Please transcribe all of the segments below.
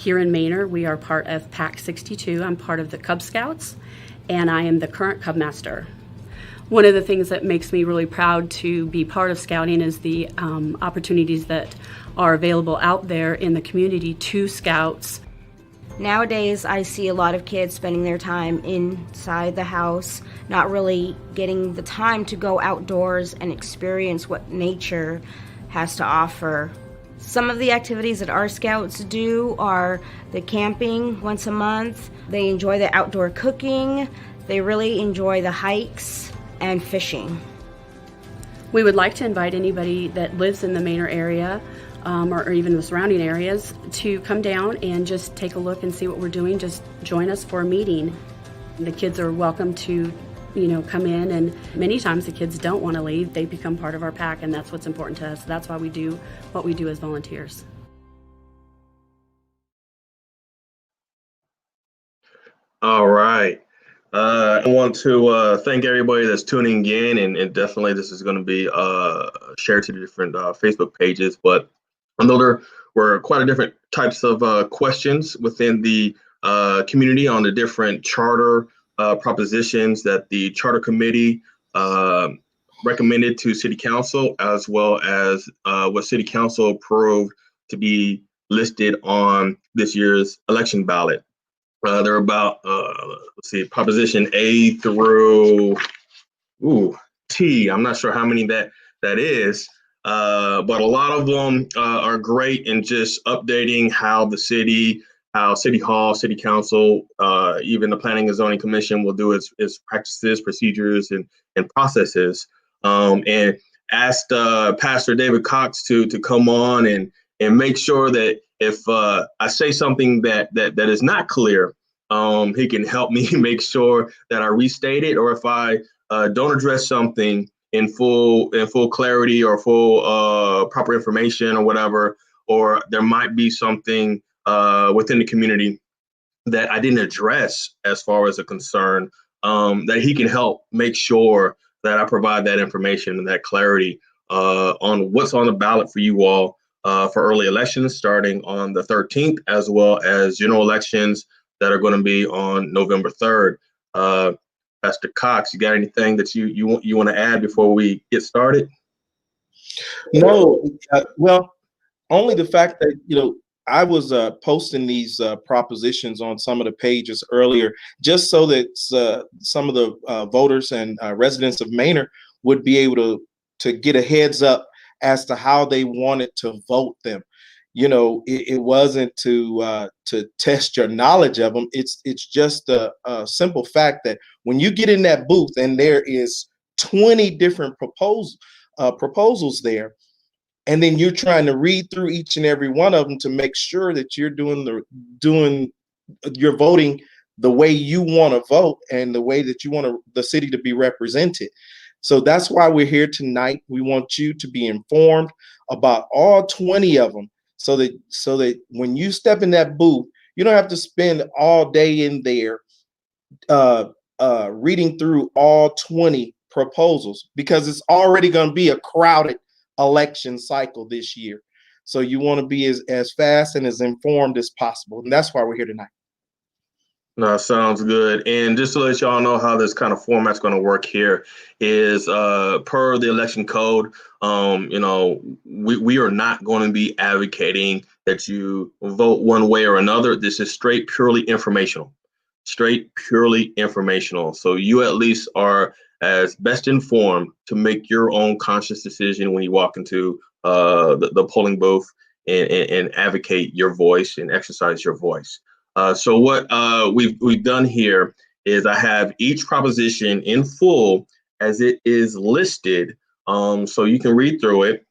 Here in Manor, we are part of Pack 62. I'm part of the Cub Scouts, and I am the current Cub Master. One of the things that makes me really proud to be part of Scouting is the opportunities that are available out there in the community to Scouts. Nowadays, I see a lot of kids spending their time inside the house, not really getting the time to go outdoors and experience what nature has to offer. Some of the activities that our Scouts do are the camping once a month. They enjoy the outdoor cooking. They really enjoy the hikes and fishing. We would like to invite anybody that lives in the Manor area or even the surrounding areas to come down and just take a look and see what we're doing. Just join us for a meeting. The kids are welcome to come in, and many times the kids don't want to leave. They become part of our pack, and that's what's important to us. That's why we do what we do as volunteers. All right. I want to thank everybody that's tuning in, and definitely this is going to be shared to the different Facebook pages. But I know there were quite a different types of questions within the community on the different charter propositions that the charter committee recommended to City Council, as well as what City Council approved to be listed on this year's election ballot. They're about, Proposition A through T. I'm not sure how many that is, but a lot of them are great in just updating how the city, how City Hall, City Council, even the Planning and Zoning Commission will do its practices, procedures, and processes. And asked Pastor David Cox to come on and make sure that if I say something that is not clear, he can help me make sure that I restate it, or if I don't address something in full clarity or full proper information or whatever, or there might be something within the community that I didn't address as far as a concern, that he can help make sure that I provide that information and that clarity on what's on the ballot for you all for early elections starting on the 13th, as well as general elections that are going to be on November 3rd. Pastor Cox, you got anything that you want to add before we get started? No, well, only the fact that I was posting these propositions on some of the pages earlier, just so that some of the voters and residents of Manor would be able to get a heads up as to how they wanted to vote them. It wasn't to test your knowledge of them. It's just a simple fact that when you get in that booth and there is 20 different proposals there, and then you're trying to read through each and every one of them to make sure that you're you're voting the way you want to vote and the way that you want the city to be represented. So that's why we're here tonight. We want you to be informed about all 20 of them, so that when you step in that booth, you don't have to spend all day in there reading through all 20 proposals, because it's already going to be a crowded election cycle this year. So you want to be as fast and as informed as possible. And that's why we're here tonight. No, sounds good. And just to let y'all know how this kind of format's going to work here is per the election code, we are not going to be advocating that you vote one way or another. This is purely informational. So you at least are as best informed to make your own conscious decision when you walk into the polling booth and advocate your voice and exercise your voice. So what we've done here is I have each proposition in full as it is listed, so you can read through it.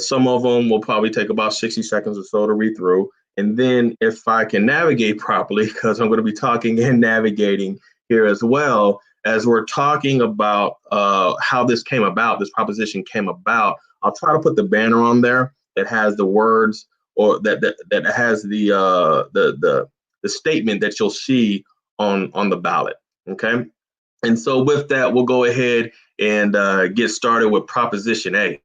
Some of them will probably take about 60 seconds or so to read through. And then if I can navigate properly, because I'm going to be talking and navigating here as well, as we're talking about how this proposition came about, I'll try to put the banner on there that has the words, or that has the statement that you'll see on the ballot. Okay. And so with that, we'll go ahead and get started with Proposition A.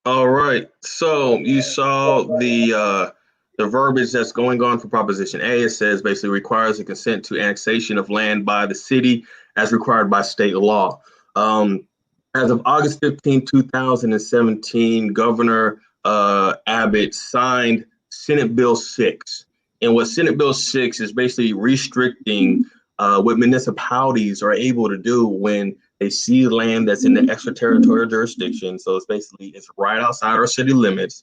All right. So you saw the verbiage that's going on for Proposition A. It says basically requires the consent to annexation of land by the city as required by state law. Um, as of August 15, 2017, Governor Abbott signed Senate Bill 6. And what Senate Bill 6 is basically restricting what municipalities are able to do when they see land that's in the extraterritorial jurisdiction. So it's right outside our city limits.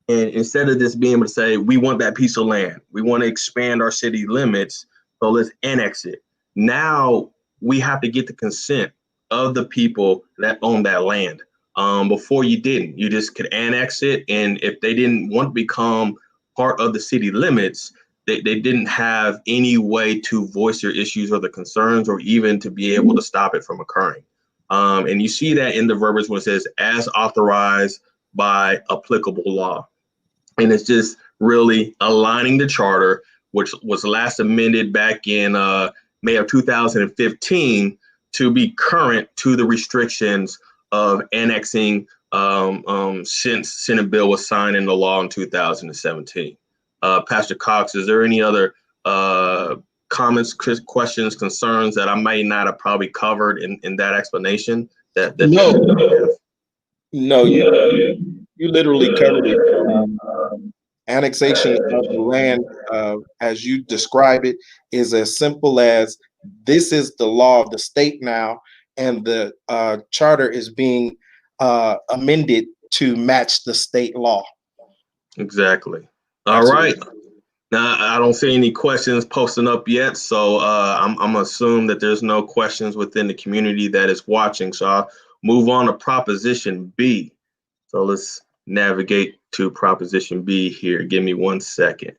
And instead of just being able to say, we want that piece of land, we want to expand our city limits, so let's annex it. Now we have to get the consent of the people that own that land. Before you didn't, you just could annex it. And if they didn't want to become part of the city limits, they didn't have any way to voice their issues or the concerns or even to be able to stop it from occurring. And you see that in the verbiage when it says as authorized by applicable law. And it's just really aligning the charter, which was last amended back in May of 2015 to be current to the restrictions of annexing since Senate bill was signed into law in 2017. Pastor Cox, is there any other comments, questions, concerns that I might not have probably covered in that explanation? No, no, you literally covered it. Annexation of the land, as you describe it, is as simple as this is the law of the state now, and the charter is being amended to match the state law. Exactly. All Absolutely. right. Now, I don't see any questions posting up yet, so I'm assume that there's no questions within the community that is watching. So I'll move on to Proposition B. So let's navigate to Proposition B here. Give me 1 second.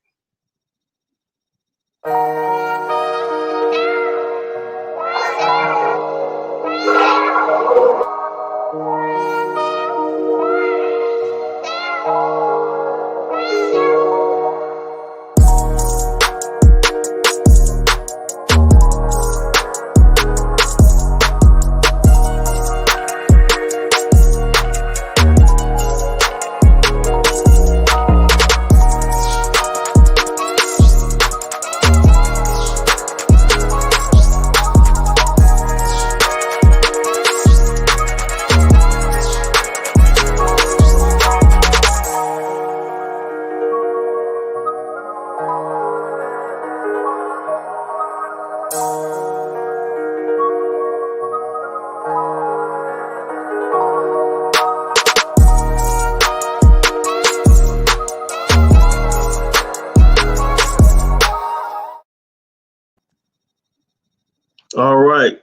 All right.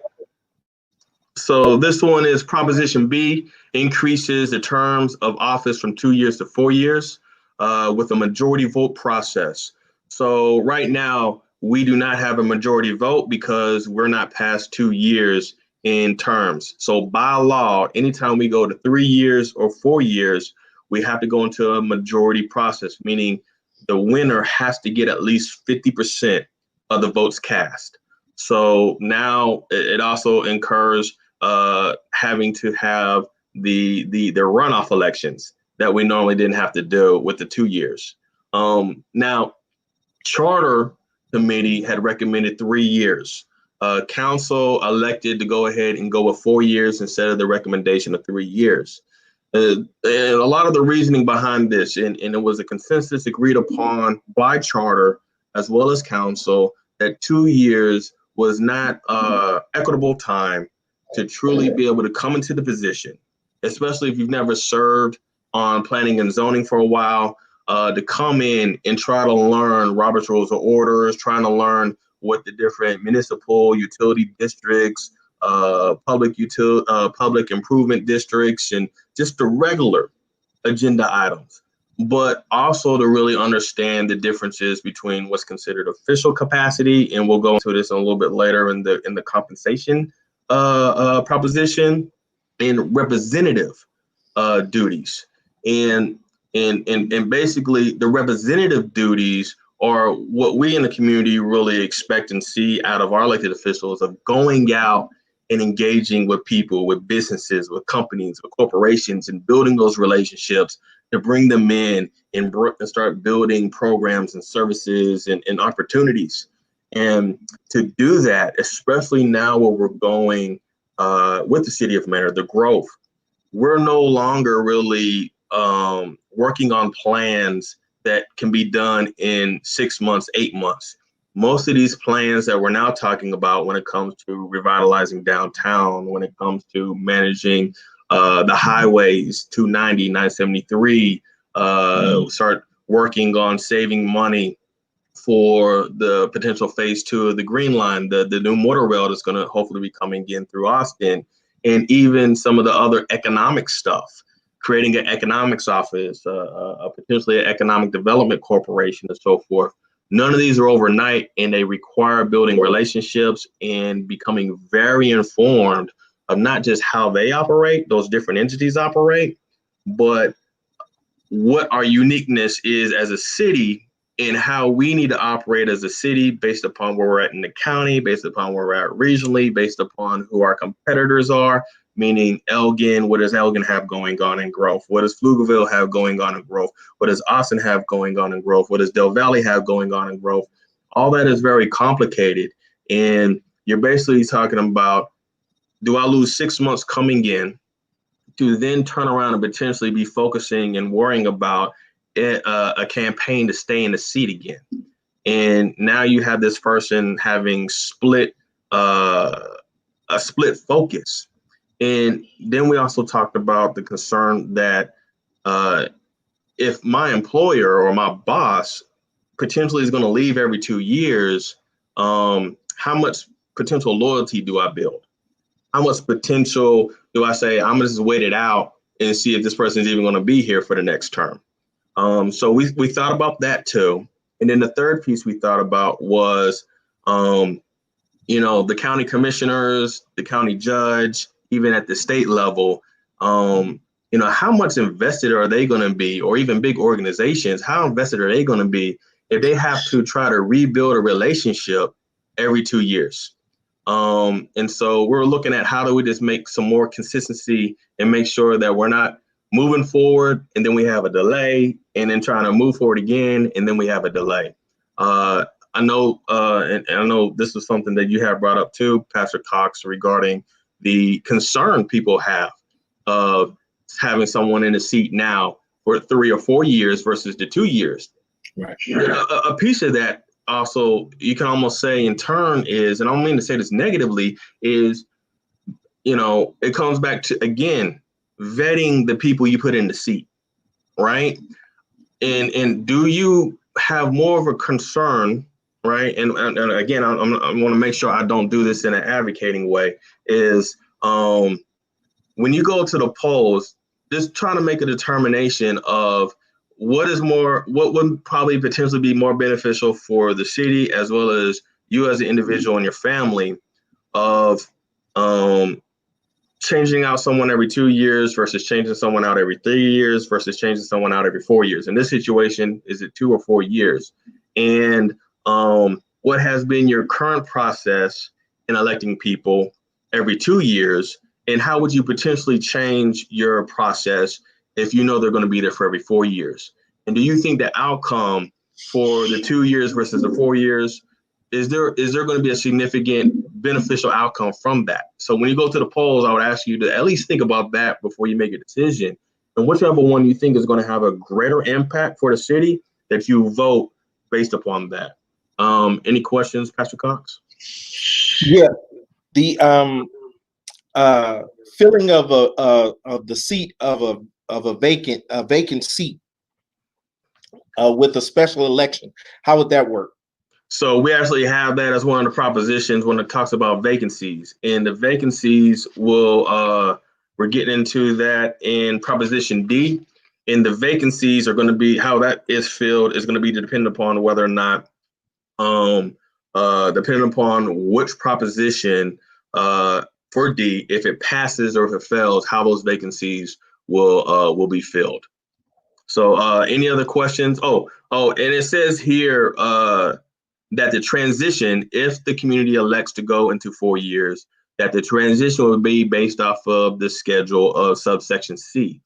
So this one is Proposition B, increases the terms of office from 2 years to 4 years with a majority vote process. So right now, we do not have a majority vote because we're not past 2 years in terms. So by law, anytime we go to 3 years or 4 years, we have to go into a majority process, meaning the winner has to get at least 50% of the votes cast. So now it also incurs having to have the runoff elections that we normally didn't have to do with the 2 years. Now, Charter Committee had recommended 3 years. Council elected to go ahead and go with 4 years instead of the recommendation of 3 years. And a lot of the reasoning behind this, and it was a consensus agreed upon by Charter as well as Council, that 2 years was not equitable time to truly be able to come into the position, especially if you've never served on planning and zoning for a while, to come in and try to learn Robert's Rules of Orders, trying to learn what the different municipal utility districts, public improvement districts, and just the regular agenda items, but also to really understand the differences between what's considered official capacity, and we'll go into this a little bit later in the compensation proposition, and representative duties. And basically the representative duties are what we in the community really expect and see out of our elected officials, of going out and engaging with people, with businesses, with companies, with corporations, and building those relationships to bring them in and start building programs and services and opportunities. And to do that, especially now where we're going with the city of Manor, the growth, we're no longer really working on plans that can be done in 6 months, 8 months. Most of these plans that we're now talking about when it comes to revitalizing downtown, when it comes to managing the highways, 290, 973, start working on saving money for the potential phase 2 of the Green Line, the new motor rail that's going to hopefully be coming in through Austin, and even some of the other economic stuff, creating an economics office, potentially an economic development corporation, and so forth. None of these are overnight, and they require building relationships and becoming very informed of not just how they operate, those different entities operate, but what our uniqueness is as a city and how we need to operate as a city based upon where we're at in the county, based upon where we're at regionally, based upon who our competitors are, meaning Elgin, what does Elgin have going on in growth? What does Pflugerville have going on in growth? What does Austin have going on in growth? What does Del Valle have going on in growth? All that is very complicated. And you're basically talking about, do I lose 6 months coming in to then turn around and potentially be focusing and worrying about a campaign to stay in the seat again? And now you have this person having a split focus. And then we also talked about the concern that if my employer or my boss potentially is going to leave every 2 years, how much potential loyalty do I build? How much potential do I say, I'm going to just wait it out and see if this person is even going to be here for the next term? So we thought about that too. And then the third piece we thought about was, the county commissioners, the county judge, even at the state level, how much invested are they going to be, or even big organizations, how invested are they going to be if they have to try to rebuild a relationship every 2 years? And so we're looking at how do we just make some more consistency and make sure that we're not moving forward and then we have a delay, and then trying to move forward again and then we have a delay. I know, and I know this was something that you have brought up too, Pastor Cox, regarding the concern people have of having someone in the seat now for 3 or 4 years versus the 2 years. Right. A piece of that also, you can almost say in turn is, and I don't mean to say this negatively, is, it comes back to, again, vetting the people you put in the seat, right? And do you have more of a concern, right? And again, I want to make sure I don't do this in an advocating way, is when you go to the polls, just trying to make a determination of what would probably potentially be more beneficial for the city as well as you as an individual and your family, of changing out someone every 2 years versus changing someone out every 3 years versus changing someone out every 4 years. In this situation, is it 2 or 4 years? And what has been your current process in electing people every 2 years? And how would you potentially change your process if you know they're going to be there for every 4 years? And do you think the outcome for the 2 years versus the 4 years, is there going to be a significant beneficial outcome from that? So when you go to the polls, I would ask you to at least think about that before you make a decision. And whichever one you think is going to have a greater impact for the city, that you vote based upon that. Any questions, Pastor Cox? Yeah, the filling of the seat of a vacant seat with a special election. How would that work? So we actually have that as one of the propositions when it talks about vacancies, and the vacancies we're getting into that in Proposition D. And the vacancies are going to be, how that is filled is going to be dependent upon whether or not, depending upon which proposition for D, if it passes or if it fails, how those vacancies will be filled. So any other questions? Oh, and it says here that the transition, if the community elects to go into 4 years, that the transition would be based off of the schedule of subsection C.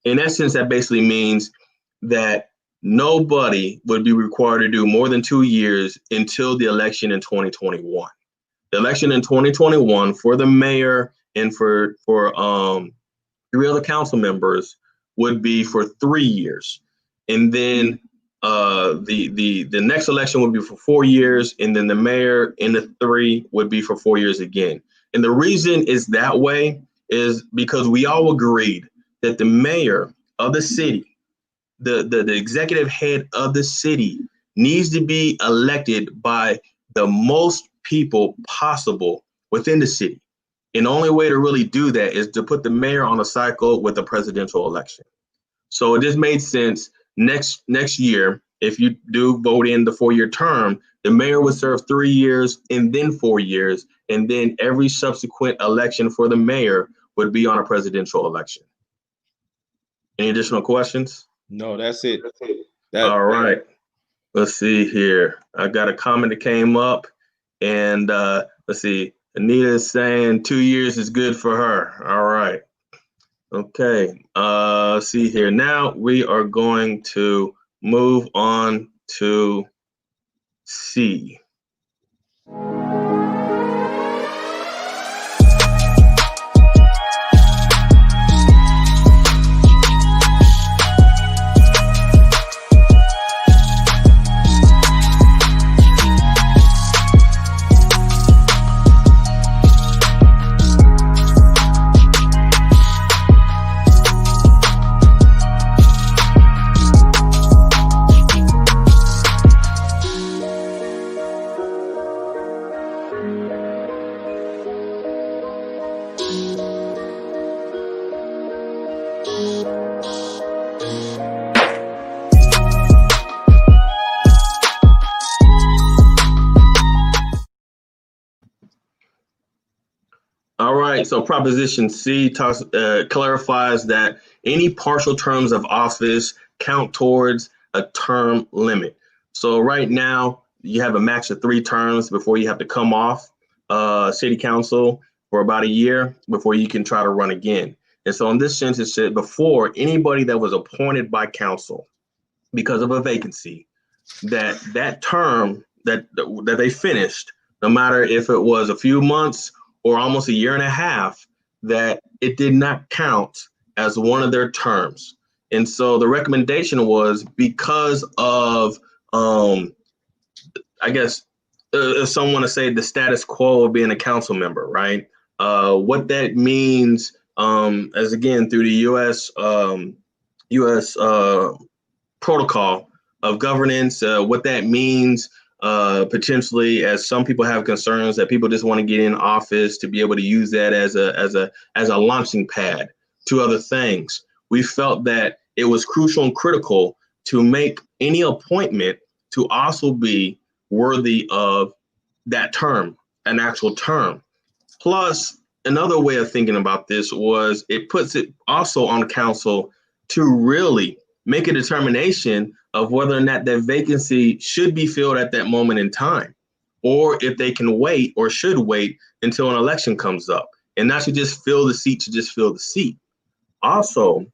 In essence, that basically means that nobody would be required to do more than 2 years until the election in 2021. The election in 2021 for the mayor and for 3 other council members would be for 3 years, and then the next election would be for 4 years, and then the mayor in the 3 would be for 4 years again. And the reason is that way is because we all agreed that the mayor of the city, the executive head of the city, needs to be elected by the most people possible within the city. And the only way to really do that is to put the mayor on a cycle with a presidential election. So it just made sense. Next year, if you do vote in the 4-year term, the mayor would serve 3 years and then 4 years, and then every subsequent election for the mayor would be on a presidential election. Any additional questions? No, that's it. All right. Let's see here. I got a comment that came up, and let's see. Anita is saying 2 years is good for her. All right. Okay. See here. Now we are going to move on to C. All right, so Proposition C clarifies that any partial terms of office count towards a term limit. So right now, you have a max of 3 terms before you have to come off city council for about a year before you can try to run again. And so in this sense, it said before, anybody that was appointed by council because of a vacancy, that term that they finished, no matter if it was a few months or almost a year and a half, that it did not count as one of their terms. And so the recommendation was because of, I guess, if someone to say the status quo of being a council member, right? What that means, as again, through the U.S. protocol of governance, what that means potentially, as some people have concerns that people just want to get in office to be able to use that as a launching pad to other things. We felt that it was crucial and critical to make any appointment to also be worthy of that term, an actual term. Plus, another way of thinking about this was it puts it also on council to really make a determination of whether or not that vacancy should be filled at that moment in time, or if they can wait or should wait until an election comes up, and not to just fill the seat to just fill the seat. Also,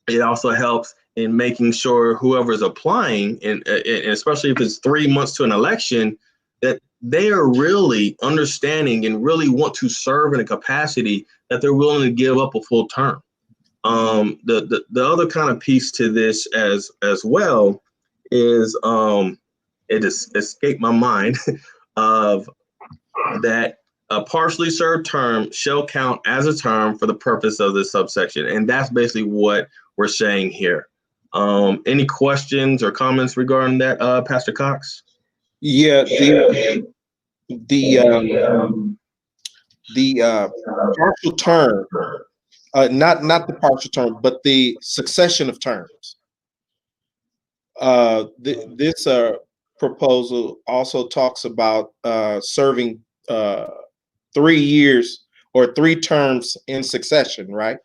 it also helps in making sure whoever's applying, and especially if it's 3 months to an election, that they are really understanding and really want to serve in a capacity that they're willing to give up a full term. The other kind of piece to this as well is it just escaped my mind of that a partially served term shall count as a term for the purpose of this subsection, and that's basically what we're saying here. Any questions or comments regarding that, Pastor Cox? Yeah, the partial term, not the partial term, but the succession of terms. This proposal also talks about serving 3 years or 3 terms in succession, right?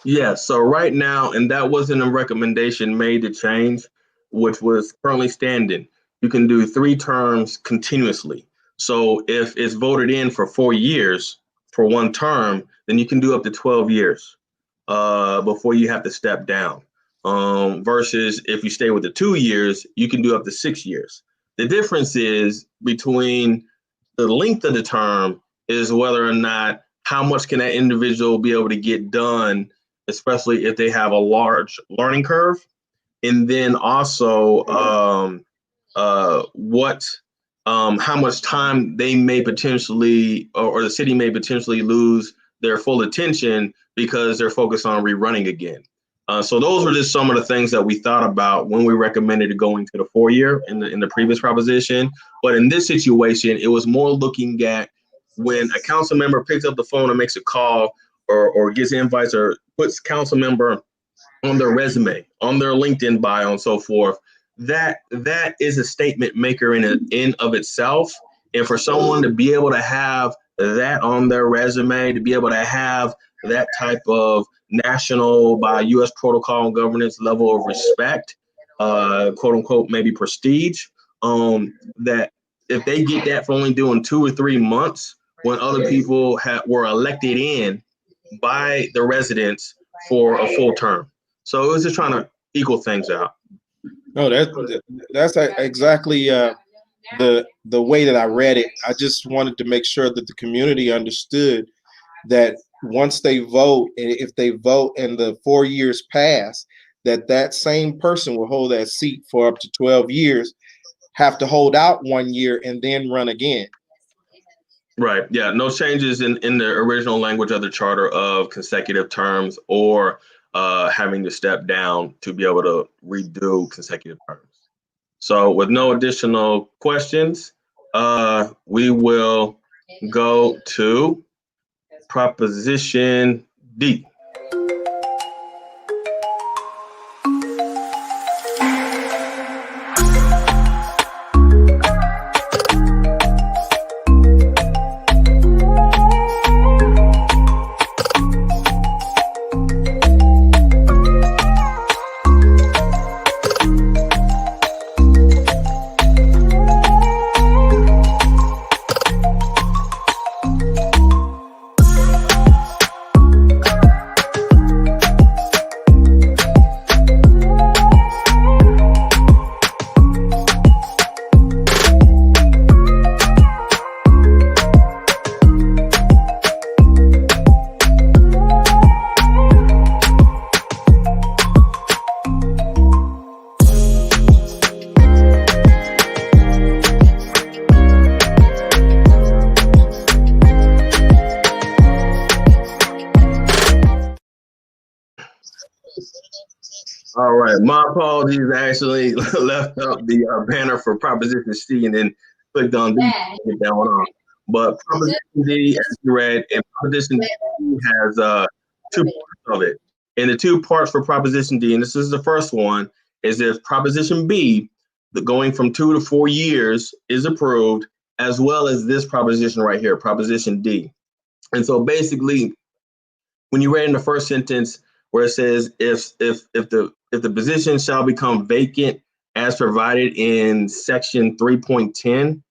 Yeah, so right now, and that wasn't a recommendation made to change, which was currently standing. You can do 3 terms continuously. So if it's voted in for 4 years, for one term, then you can do up to 12 years before you have to step down. Versus if you stay with the 2 years, you can do up to 6 years. The difference is between the length of the term is whether or not how much can that individual be able to get done, especially if they have a large learning curve, and then also how much time they may potentially, or the city may potentially lose their full attention because they're focused on rerunning again. So those were just some of the things that we thought about when we recommended going to the 4 year in the previous proposition. But in this situation, it was more looking at when a council member picks up the phone and makes a call, or gets invites, or puts council member on their resume, on their LinkedIn bio, and so forth. That is a statement maker in of itself. And for someone to be able to have that on their resume, to be able to have that type of national, by U.S. protocol and governance, level of respect, quote unquote, maybe prestige, that if they get that for only doing 2 or 3 months, when other people were elected in by the residents for a full term. So it was just trying to equal things out. No, that's exactly the way that I read it. I just wanted to make sure that the community understood that once they vote, and if they vote and the 4 years pass, that same person will hold that seat for up to 12 years, have to hold out 1 year, and then run again. Right. Yeah. No changes in the original language of the charter of consecutive terms, or having to step down to be able to redo consecutive terms. So with no additional questions, we will go to Proposition D. All right, my apologies. I actually left up the banner for Proposition C and then clicked on D to get that one off. But Proposition D, as you read, and Proposition D has 2 parts of it. And the 2 parts for Proposition D, and this is the first one, is if Proposition B, the going from 2 to 4 years, is approved, as well as this proposition right here, Proposition D. And so basically, when you read in the first sentence where it says if the position shall become vacant as provided in section 3.10,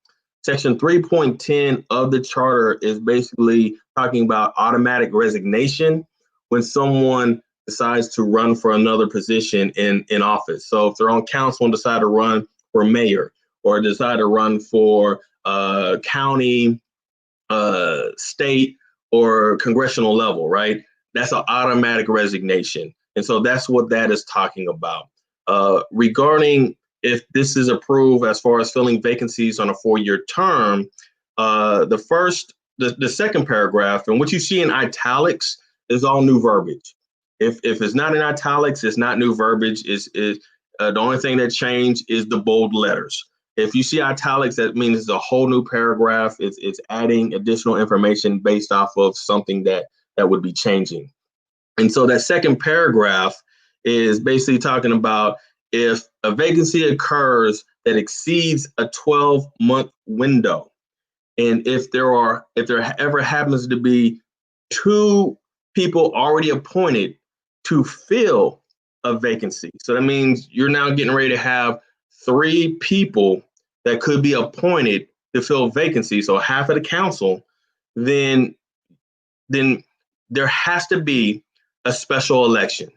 section 3.10 of the charter is basically talking about automatic resignation when someone decides to run for another position in office. So if they're on council and decide to run for mayor, or decide to run for county, state, or congressional level, right? That's an automatic resignation. And so that's what that is talking about. Regarding if this is approved as far as filling vacancies on a 4-year term, the second paragraph, and what you see in italics is all new verbiage. If it's not in italics, it's not new verbiage. The only thing that changed is the bold letters. If you see italics, that means it's a whole new paragraph. It's adding additional information based off of something that would be changing. And so that second paragraph is basically talking about if a vacancy occurs that exceeds a 12-month window, and if there ever happens to be 2 people already appointed to fill a vacancy. So that means you're now getting ready to have 3 people that could be appointed to fill vacancies, so half of the council, then then there has to be a special election.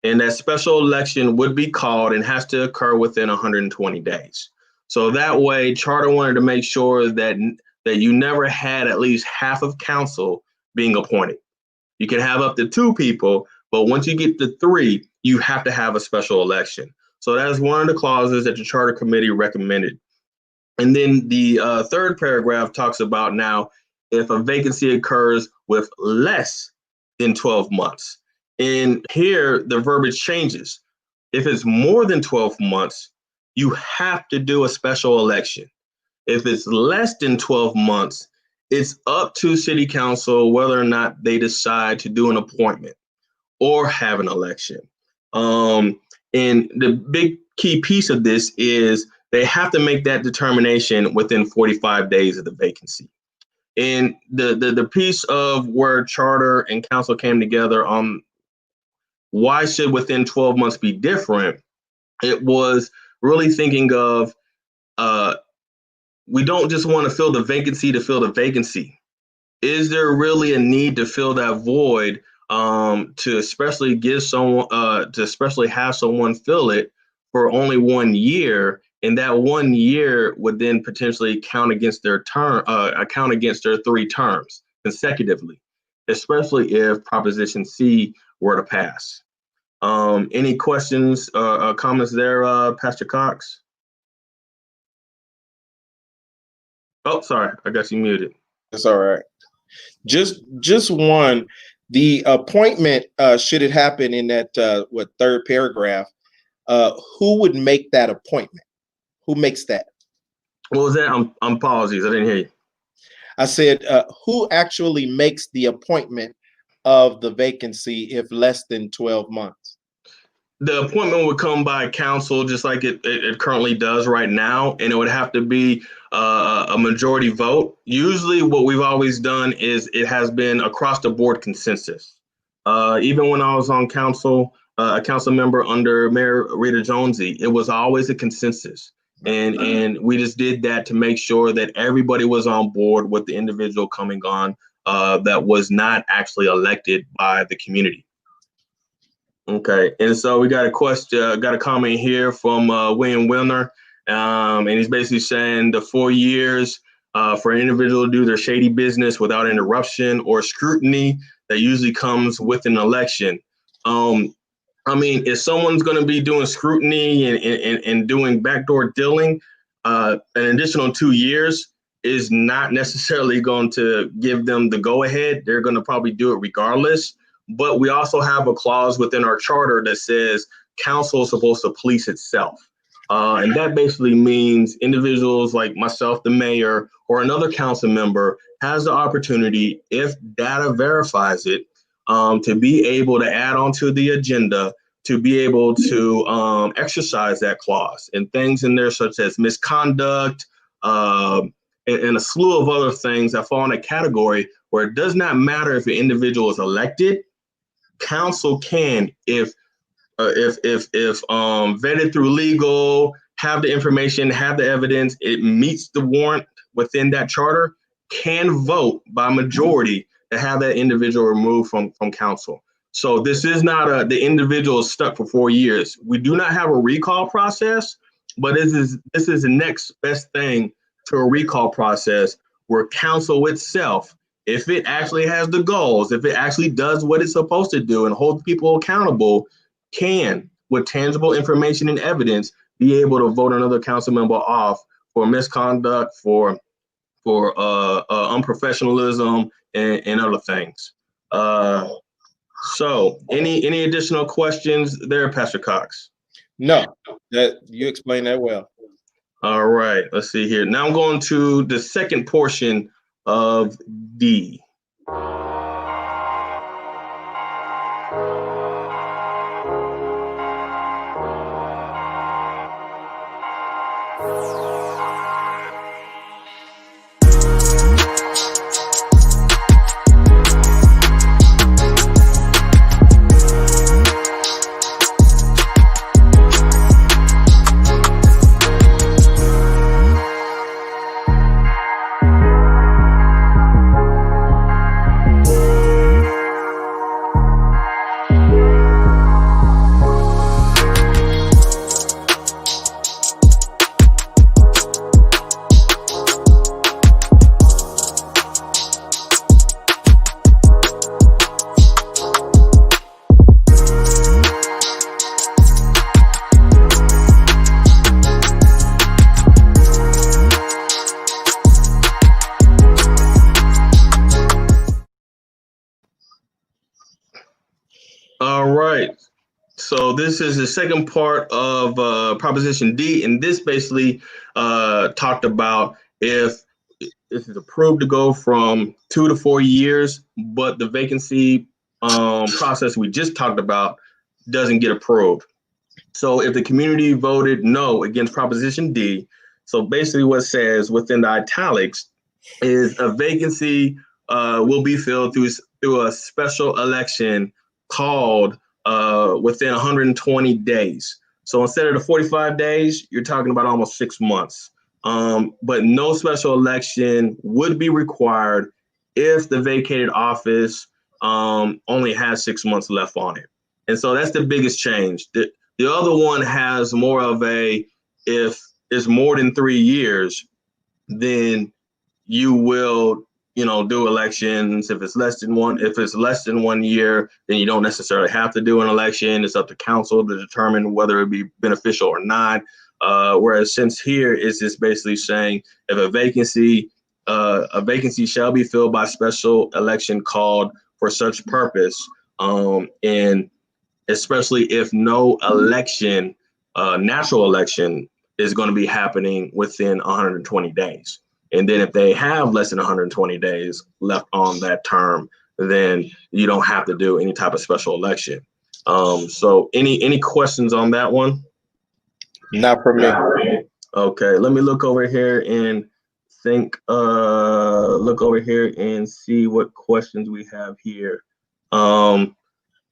And that special election would be called and has to occur within 120 days. So that way, Charter wanted to make sure that you never had at least half of council being appointed. You can have up to 2 people, but once you get to 3, you have to have a special election. So that is one of the clauses that the Charter Committee recommended. And then the third paragraph talks about now if a vacancy occurs with less than 12 months. And here the verbiage changes. If it's more than 12 months, you have to do a special election. If it's less than 12 months, it's up to City Council whether or not they decide to do an appointment or have an election. And the big key piece of this is they have to make that determination within 45 days of the vacancy. And the piece of where Charter and Council came together on why should within 12 months be different, it was really thinking of we don't just want to fill the vacancy to fill the vacancy. Is there really a need to fill that void to especially give someone to especially have someone fill it for only 1 year, and that 1 year would then potentially count against their against their 3 terms consecutively, especially if Proposition C were to pass. Any questions or comments there, Pastor Cox? Oh, sorry, I got you muted. That's all right. Just one. The appointment, should it happen in that third paragraph, who would make that appointment? Who makes that? What was that? I'm apologies, I didn't hear you. I said, who actually makes the appointment of the vacancy if less than 12 months? The appointment would come by council, just like it currently does right now, and it would have to be a majority vote. Usually what we've always done is it has been across the board consensus. Even when I was on council, a council member under Mayor Rita Jonesy, it was always a consensus. And we just did that to make sure that everybody was on board with the individual coming on that was not actually elected by the community. Okay, and so we got a question, got a comment here from William Wilner, and he's basically saying the 4 years for an individual to do their shady business without interruption or scrutiny that usually comes with an election. I mean, if someone's going to be doing scrutiny and doing backdoor dealing, an additional 2 years is not necessarily going to give them the go-ahead. They're going to probably do it regardless. But we also have a clause within our charter that says council is supposed to police itself. And that basically means individuals like myself, the mayor, or another council member has the opportunity, if data verifies it, to be able to add onto the agenda, to be able to exercise that clause, and things in there such as misconduct and a slew of other things that fall in a category where it does not matter if an individual is elected. Council can, if vetted through legal, have the information, have the evidence, it meets the warrant within that charter, can vote by majority to have that individual removed from council. So this is not the individual is stuck for 4 years. We do not have a recall process, but this is the next best thing to a recall process where council itself, if it actually has the goals, if it actually does what it's supposed to do and hold people accountable, can, with tangible information and evidence, be able to vote another council member off for misconduct, for unprofessionalism, and other things. So any additional questions there, Pastor Cox? No, that you explained that well. All right, let's see here. Now I'm going to the second portion of D. So this is the second part of Proposition D, and this basically talked about if this is approved to go from 2 to 4 years, but the vacancy process we just talked about doesn't get approved. So if the community voted no against Proposition D, so basically what it says within the italics is a vacancy will be filled through a special election called within 120 days. So instead of the 45 days, you're talking about almost 6 months. But no special election would be required if the vacated office only has 6 months left on it. And so that's the biggest change. The other one has more of a, if it's more than 3 years, then you will, do elections. If it's less than 1 year, then you don't necessarily have to do an election. It's up to council to determine whether it be beneficial or not. Whereas since here is just basically saying if a vacancy shall be filled by special election called for such purpose, and especially if no election, natural election is going to be happening within 120 days. And then if they have less than 120 days left on that term, then you don't have to do any type of special election. So any questions on that one? Not for me. Okay, let me look over here and see what questions we have here.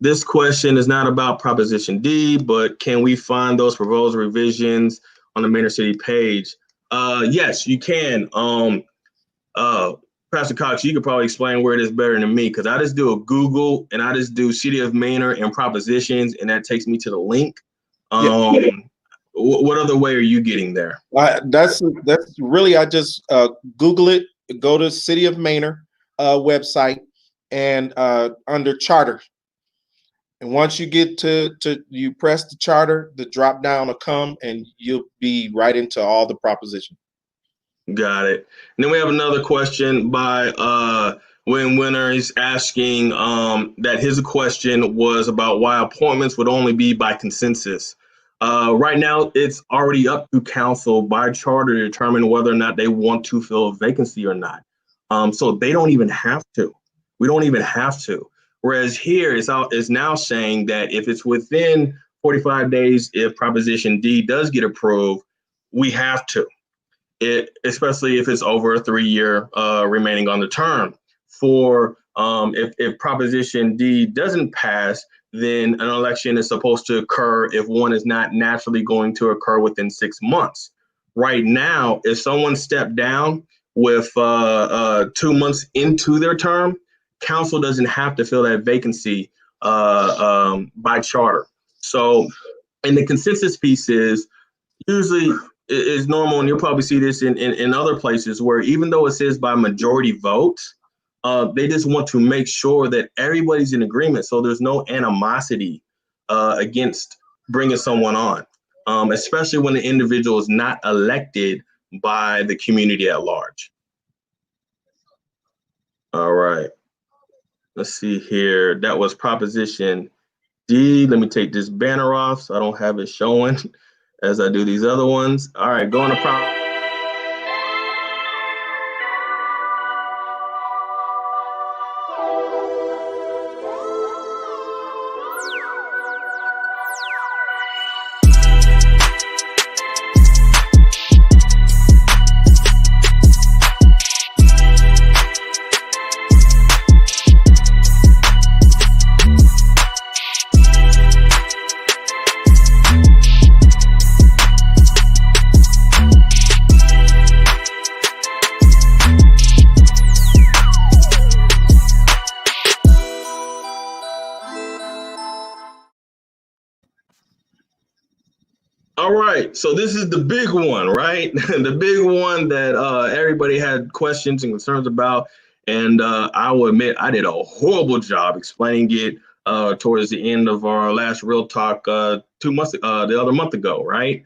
This question is not about Proposition D, but can we find those proposed revisions on the Manor City page? Yes, you can. Pastor Cox, you could probably explain where it is better than me, because I just do a Google and I just do City of Manor and propositions, and that takes me to the link. What other way are you getting there? That's really, I just Google it, go to City of Manor website, and under charter. And once you get to you press the charter, the drop down will come and you'll be right into all the propositions. Got it. And then we have another question by Win Winner. He's asking that his question was about why appointments would only be by consensus. Right now, it's already up to council by charter to determine whether or not they want to fill a vacancy or not. So they don't even have to. We don't even have to. Whereas here is now saying that if it's within 45 days, if Proposition D does get approved, we have to. Especially if it's over a 3-year remaining on the term. For if Proposition D doesn't pass, then an election is supposed to occur if one is not naturally going to occur within 6 months. Right now, if someone stepped down with 2 months into their term, council doesn't have to fill that vacancy by charter. So, and the consensus piece is usually is normal, and you'll probably see this in other places where even though it says by majority vote, they just want to make sure that everybody's in agreement, so there's no animosity against bringing someone on, especially when the individual is not elected by the community at large. All right, let's see here. That was Proposition D. Let me take this banner off so I don't have it showing as I do these other ones. All right, going to All right, so this is the big one, right? The big one that everybody had questions and concerns about, and I will admit I did a horrible job explaining it towards the end of our last Real Talk 2 months, the other month ago, right?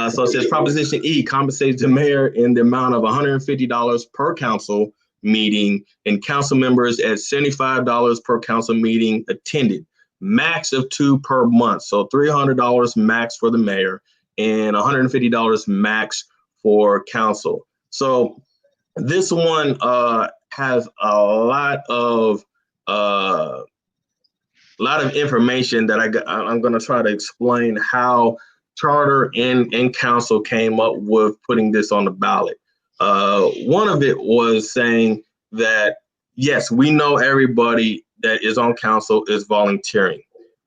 So it says Proposition E compensates the mayor in the amount of $150 per council meeting and council members at $75 per council meeting attended. max of 2 per month. So $300 max for the mayor and $150 max for council. So this one has a lot of information that I'm going to try to explain how charter and council came up with putting this on the ballot. One of it was saying that, yes, we know everybody that is on council is volunteering,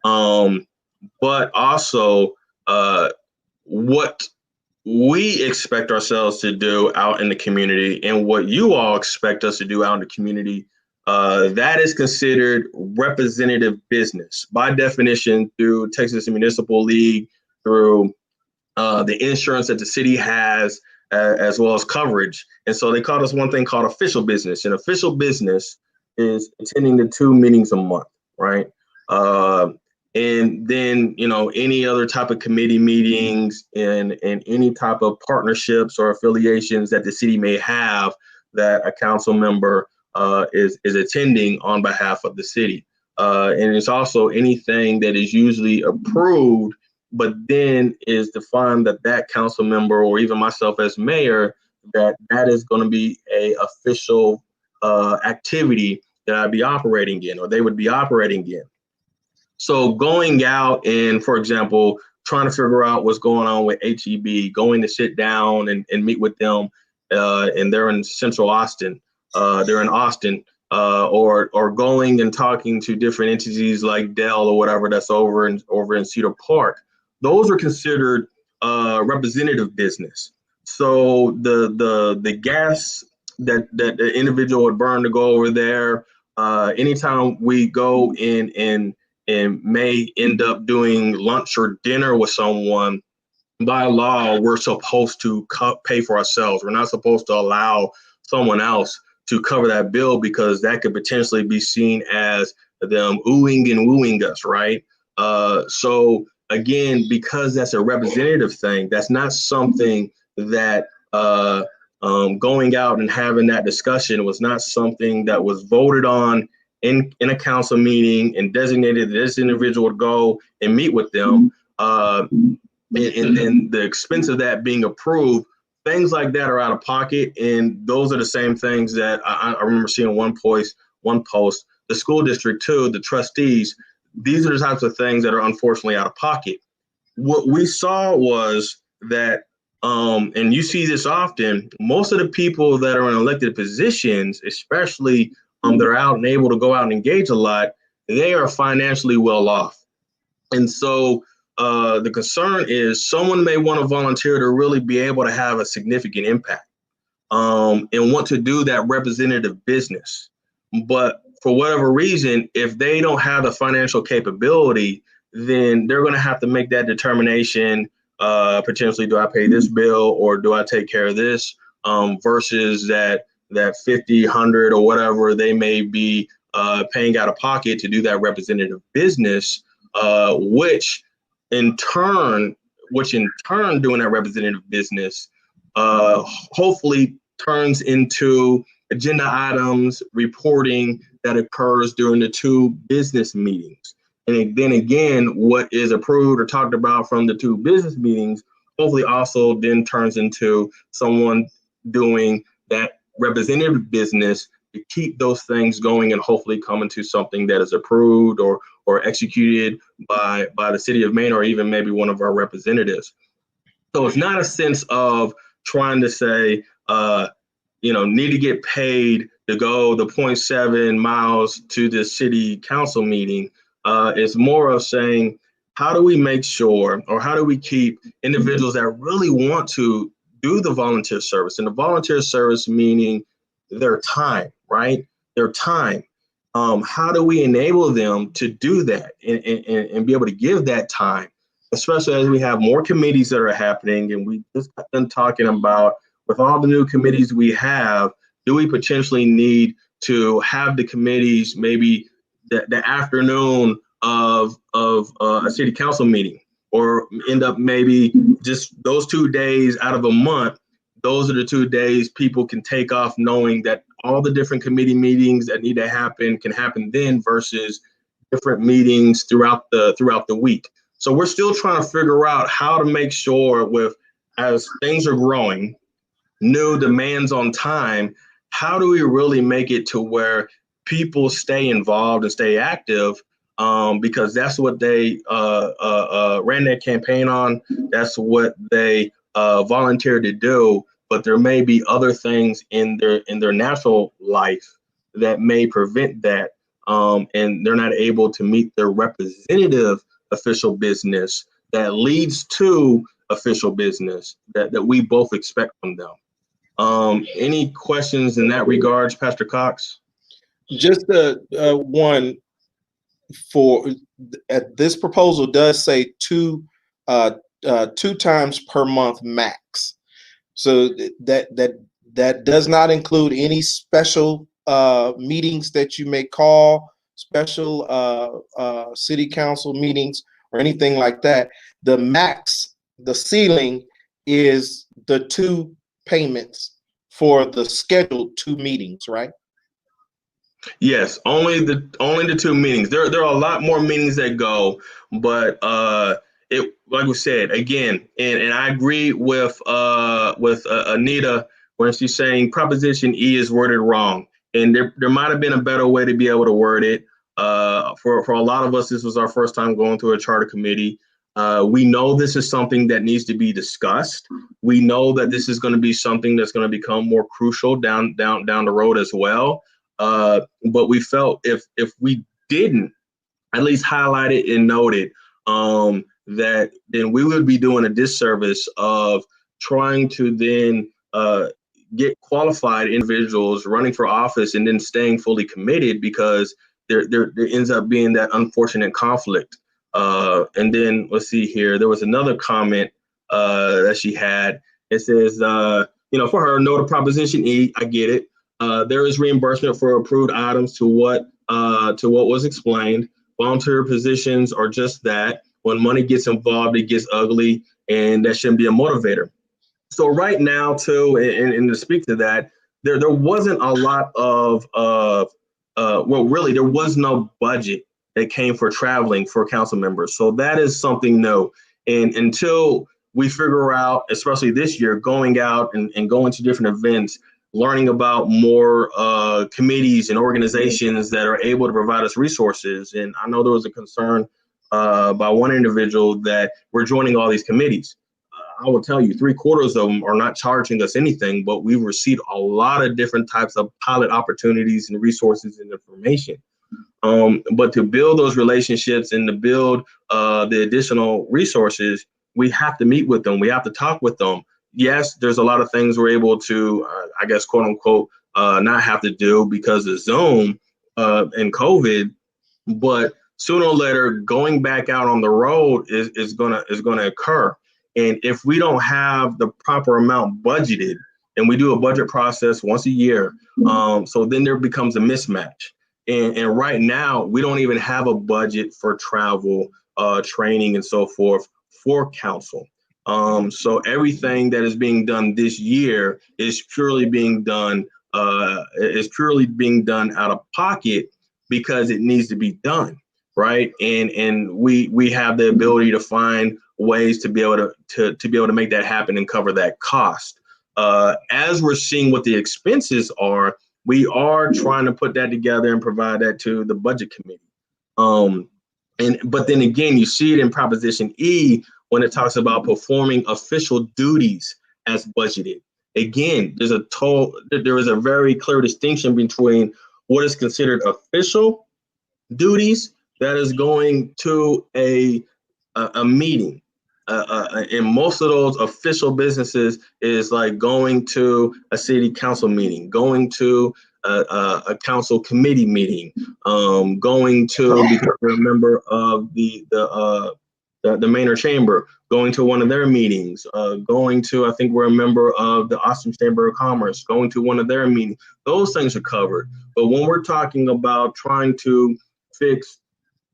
but also what we expect ourselves to do out in the community and what you all expect us to do out in the community, that is considered representative business by definition through Texas Municipal League, through the insurance that the city has, as well as coverage. And so they call us one thing called official business. And official business is attending the 2 meetings a month, right? And then, any other type of committee meetings and any type of partnerships or affiliations that the city may have that a council member is attending on behalf of the city. And it's also anything that is usually approved, but then is defined that council member or even myself as mayor, that is going to be a official activity that I'd be operating in, or they would be operating in. So going out and, for example, trying to figure out what's going on with HEB, going to sit down and meet with them, and they're in Central Austin, they're in Austin, or going and talking to different entities like Dell or whatever that's over in Cedar Park. Those are considered representative business. So the gas that the individual would burn to go over there, anytime we go in and may end up doing lunch or dinner with someone, by law, we're supposed to pay for ourselves. We're not supposed to allow someone else to cover that bill, because that could potentially be seen as them oohing and wooing us, right? So again, because that's a representative thing, that's not something that going out and having that discussion was not something that was voted on in a council meeting and designated this individual to go and meet with them. And the expense of that being approved, things like that are out of pocket. And those are the same things that I remember seeing one post, the school district too, the trustees, these are the types of things that are unfortunately out of pocket. What we saw was that, and you see this often, most of the people that are in elected positions, especially that are out and able to go out and engage a lot, they are financially well off. And so the concern is someone may want to volunteer to really be able to have a significant impact, and want to do that representative business. But for whatever reason, if they don't have the financial capability, then they're going to have to make that determination. Potentially, do I pay this bill or do I take care of this? Versus that 50, 100 or whatever they may be paying out of pocket to do that representative business, which in turn doing that representative business hopefully turns into agenda items, reporting that occurs during the 2 business meetings. And then again, what is approved or talked about from the 2 business meetings hopefully also then turns into someone doing that representative business to keep those things going and hopefully come into something that is approved or executed by the city of Manor, or even maybe one of our representatives. So it's not a sense of trying to say, need to get paid to go the 0.7 miles to the city council meeting. It's more of saying, how do we make sure, or how do we keep individuals that really want to do the volunteer service? And the volunteer service meaning their time, right? Their time. How do we enable them to do that and be able to give that time, especially as we have more committees that are happening? And we just got done talking about, with all the new committees we have, do we potentially need to have the committees maybe the afternoon of a city council meeting, or end up maybe just those 2 days out of a month? Those are the 2 days people can take off, knowing that all the different committee meetings that need to happen can happen then, versus different meetings throughout the week. So we're still trying to figure out how to make sure as things are growing, new demands on time, how do we really make it to where people stay involved and stay active? Because that's what they ran that campaign on. That's what they volunteered to do. But there may be other things in their natural life that may prevent that, and they're not able to meet their representative official business that leads to official business that we both expect from them. Any questions in that regards, Pastor Cox? Just one for this proposal does say two times per month max. So that does not include any special meetings that you may call, special city council meetings or anything like that. The max, the ceiling is the 2 payments for the scheduled 2 meetings, right? Yes, only the 2 meetings. There are a lot more meetings that go, but it, like we said again, and I agree with Anita when she's saying Proposition E is worded wrong, and there might have been a better way to be able to word it. For a lot of us, this was our first time going through a charter committee. We know this is something that needs to be discussed. We know that this is going to be something that's going to become more crucial down the road as well. But we felt if we didn't at least highlight it and note it, that then we would be doing a disservice of trying to then get qualified individuals running for office and then staying fully committed, because there ends up being that unfortunate conflict. And then let's see here, there was another comment that she had. It says, for her, no to Proposition E, I get it. There is reimbursement for approved items to what was explained. Volunteer positions are just that. When money gets involved, it gets ugly, and that shouldn't be a motivator. So right now, too, and to speak to that, there wasn't a lot of really, there was no budget that came for traveling for council members. So that is something new. And until we figure out, especially this year, going out and going to different events, learning about more committees and organizations that are able to provide us resources. And I know there was a concern by one individual that we're joining all these committees. I will tell you, 3/4 of them are not charging us anything, but we've received a lot of different types of pilot opportunities and resources and information. But to build those relationships and to build the additional resources, we have to meet with them. We have to talk with them. Yes, there's a lot of things we're able to, I guess, quote unquote, not have to do because of Zoom and COVID. But sooner or later, going back out on the road is gonna occur. And if we don't have the proper amount budgeted, and we do a budget process once a year, so then there becomes a mismatch. And right now, we don't even have a budget for travel, training, and so forth for council. So everything that is being done this year is purely being done out of pocket because it needs to be done, right? And we have the ability to find ways to be able to make that happen and cover that cost. As we're seeing what the expenses are, we are trying to put that together and provide that to the budget committee. But then again, you see it in Proposition E when it talks about performing official duties as budgeted. Again, there is a very clear distinction between what is considered official duties that is going to a meeting. And most of those official businesses is like going to a city council meeting, going to a council committee meeting, going to, because we're a member of the Manor Chamber, going to one of their meetings, going to, I think we're a member of the Austin Chamber of Commerce, going to one of their meetings. Those things are covered. But when we're talking about trying to fix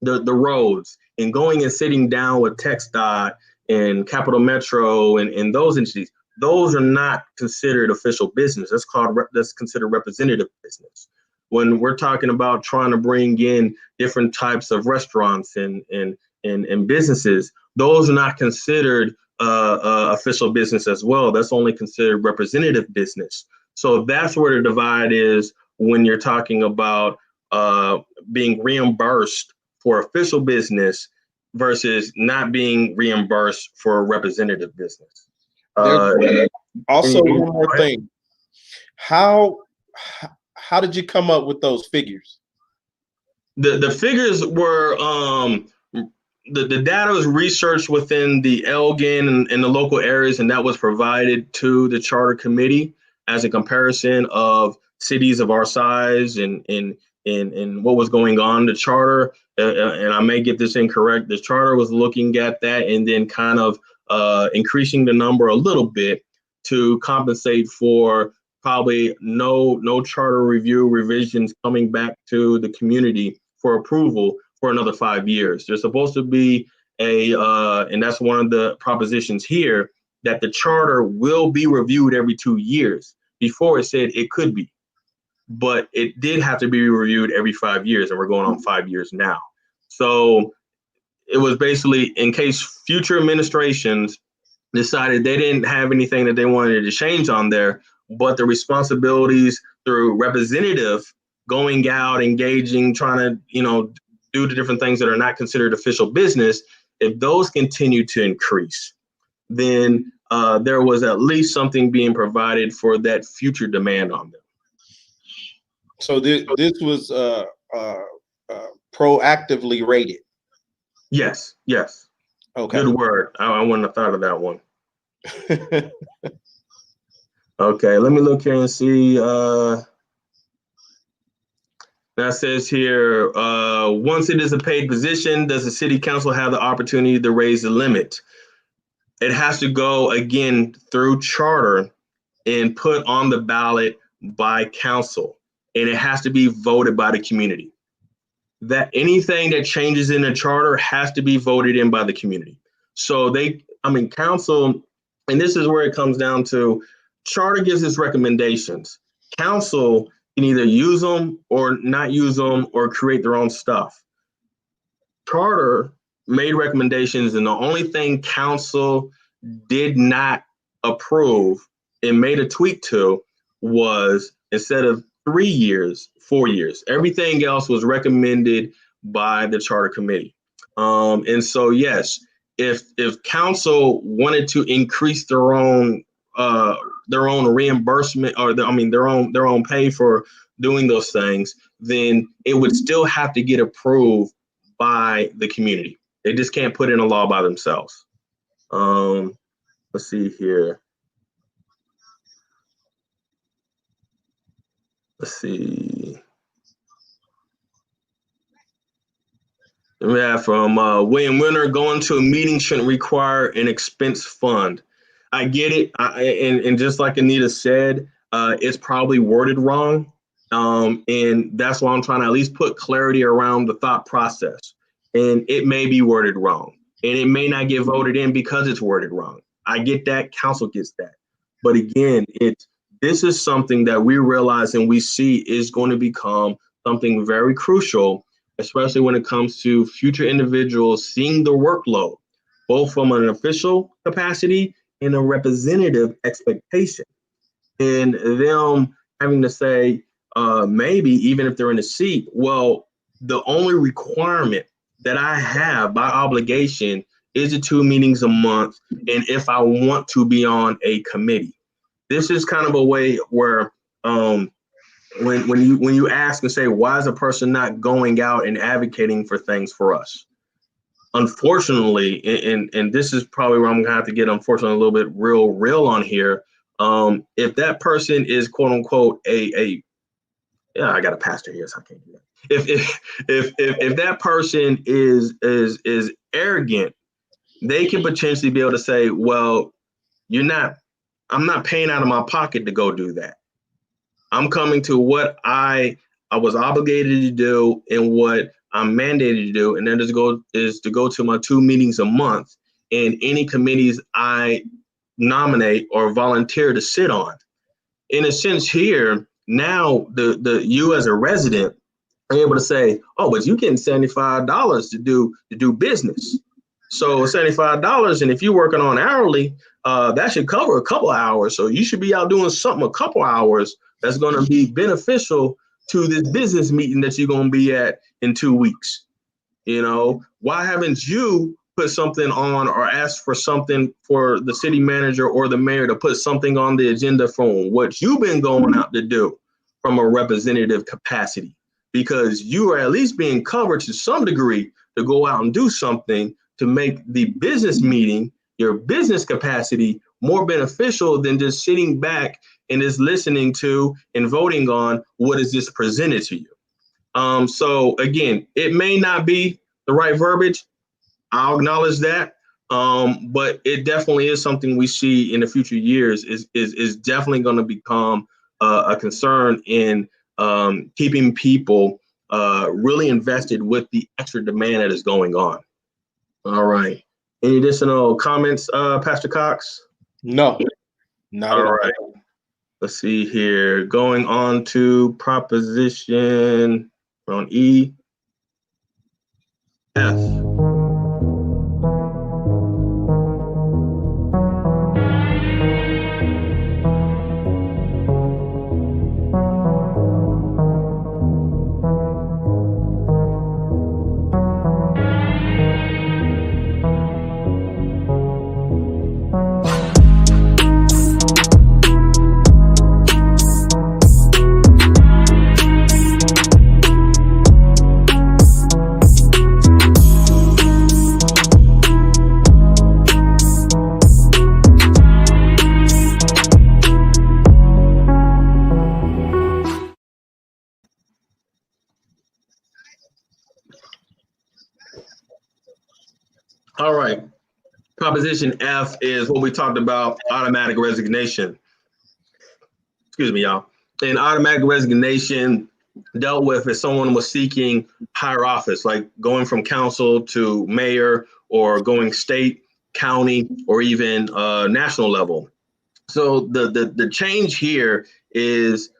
the roads and going and sitting down with TxDOT and Capital Metro and those entities, those are not considered official business. That's considered representative business. when we're talking about trying to bring in different types of restaurants and businesses, those are not considered official business as well. That's only considered representative business. So that's where the divide is when you're talking about being reimbursed for official business versus not being reimbursed for representative business. There's also one more thing. How did you come up with those figures? The figures were the data was researched within the Elgin and the local areas, and that was provided to the charter committee as a comparison of cities of our size and what was going on. The charter, and I may get this incorrect, the charter was looking at that and then kind of increasing the number a little bit to compensate for probably no charter review revisions coming back to the community for approval for another 5 years. There's supposed to be and that's one of the propositions here, that the charter will be reviewed every 2 years. Before it said it could be, but it did have to be reviewed every 5 years, and we're going on 5 years now. So it was basically in case future administrations decided they didn't have anything that they wanted to change on there, but the responsibilities through representative going out, engaging, trying to, do the different things that are not considered official business, if those continue to increase, then there was at least something being provided for that future demand on them. So this was proactively rated. Yes. Okay. Good word. I wouldn't have thought of that one. Okay, let me look here and see. That says here, once it is a paid position, does the city council have the opportunity to raise the limit? It has to go again through charter and put on the ballot by council, and it has to be voted by the community. That anything that changes in the charter has to be voted in by the community. So council, and this is where it comes down to, charter gives its recommendations. Council can either use them or not use them or create their own stuff. Charter made recommendations, and the only thing council did not approve and made a tweak to was, instead of 3 years, 4 years. Everything else was recommended by the charter committee. And so, yes, if council wanted to increase their own reimbursement, or their own pay for doing those things, then it would still have to get approved by the community. They just can't put in a law by themselves. Let's see here. Let's see. We have from William Winter, going to a meeting shouldn't require an expense fund. I get it. And just like Anita said, it's probably worded wrong. And that's why I'm trying to at least put clarity around the thought process. And it may be worded wrong, and it may not get voted in because it's worded wrong. I get that. Council gets that. But again, this is something that we realize and we see is going to become something very crucial, especially when it comes to future individuals seeing the workload, both from an official capacity and a representative expectation. And them having to say, maybe even if they're in a seat, well, the only requirement that I have by obligation is the 2 meetings a month, and if I want to be on a committee. This is kind of a way where when you ask and say, why is a person not going out and advocating for things for us? Unfortunately, and this is probably where I'm gonna have to get, unfortunately, a little bit real on here. If that person is quote unquote I got a pastor here, so I can't do that. If that person is arrogant, they can potentially be able to say, well, I'm not paying out of my pocket to go do that. I'm coming to what I was obligated to do and what I'm mandated to do, and that is to go to my 2 meetings a month and any committees I nominate or volunteer to sit on. In a sense here, now the you as a resident are able to say, oh, but you getting $75 to do business. So $75, and if you're working on hourly, that should cover a couple of hours. So you should be out doing something a couple hours that's going to be beneficial to this business meeting that you're going to be at in 2 weeks. You know, why haven't you put something on or asked for something for the city manager or the mayor to put something on the agenda for what you've been going out to do from a representative capacity? Because you are at least being covered to some degree to go out and do something to make the business meeting, your business capacity, more beneficial than just sitting back and just listening to and voting on what is just presented to you. So again, it may not be the right verbiage. I'll acknowledge that. But it definitely is something we see in the future years is definitely going to become a concern in keeping people really invested with the extra demand that is going on. All right. Any additional comments, Pastor Cox? No, not at all. All right. Let's see here. Going on to proposition on E. F. All right. Proposition F is what we talked about, automatic resignation. Excuse me, y'all. And automatic resignation dealt with if someone was seeking higher office, like going from council to mayor or going state, county, or even national level. So the change here is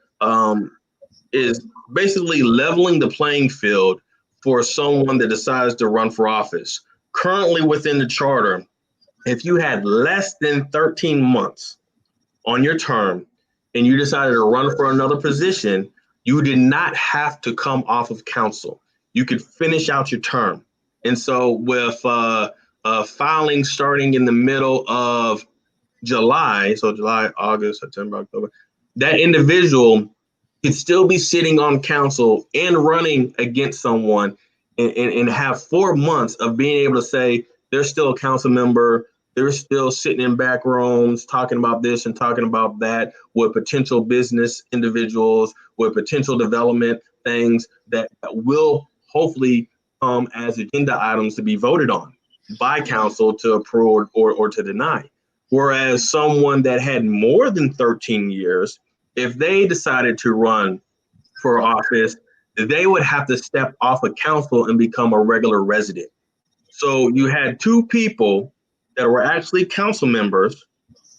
basically leveling the playing field for someone that decides to run for office. Currently within the charter, if you had less than 13 months on your term and you decided to run for another position, you did not have to come off of council. You could finish out your term. And so with filing starting in the middle of July, so July, August, September, October, that individual could still be sitting on council and running against someone and have 4 months of being able to say they're still a council member, they're still sitting in back rooms talking about this and talking about that with potential business individuals, with potential development things that will hopefully come as agenda items to be voted on by council to approve or to deny. Whereas someone that had more than 13 years, if they decided to run for office, they would have to step off of council and become a regular resident. So you had two people that were actually council members,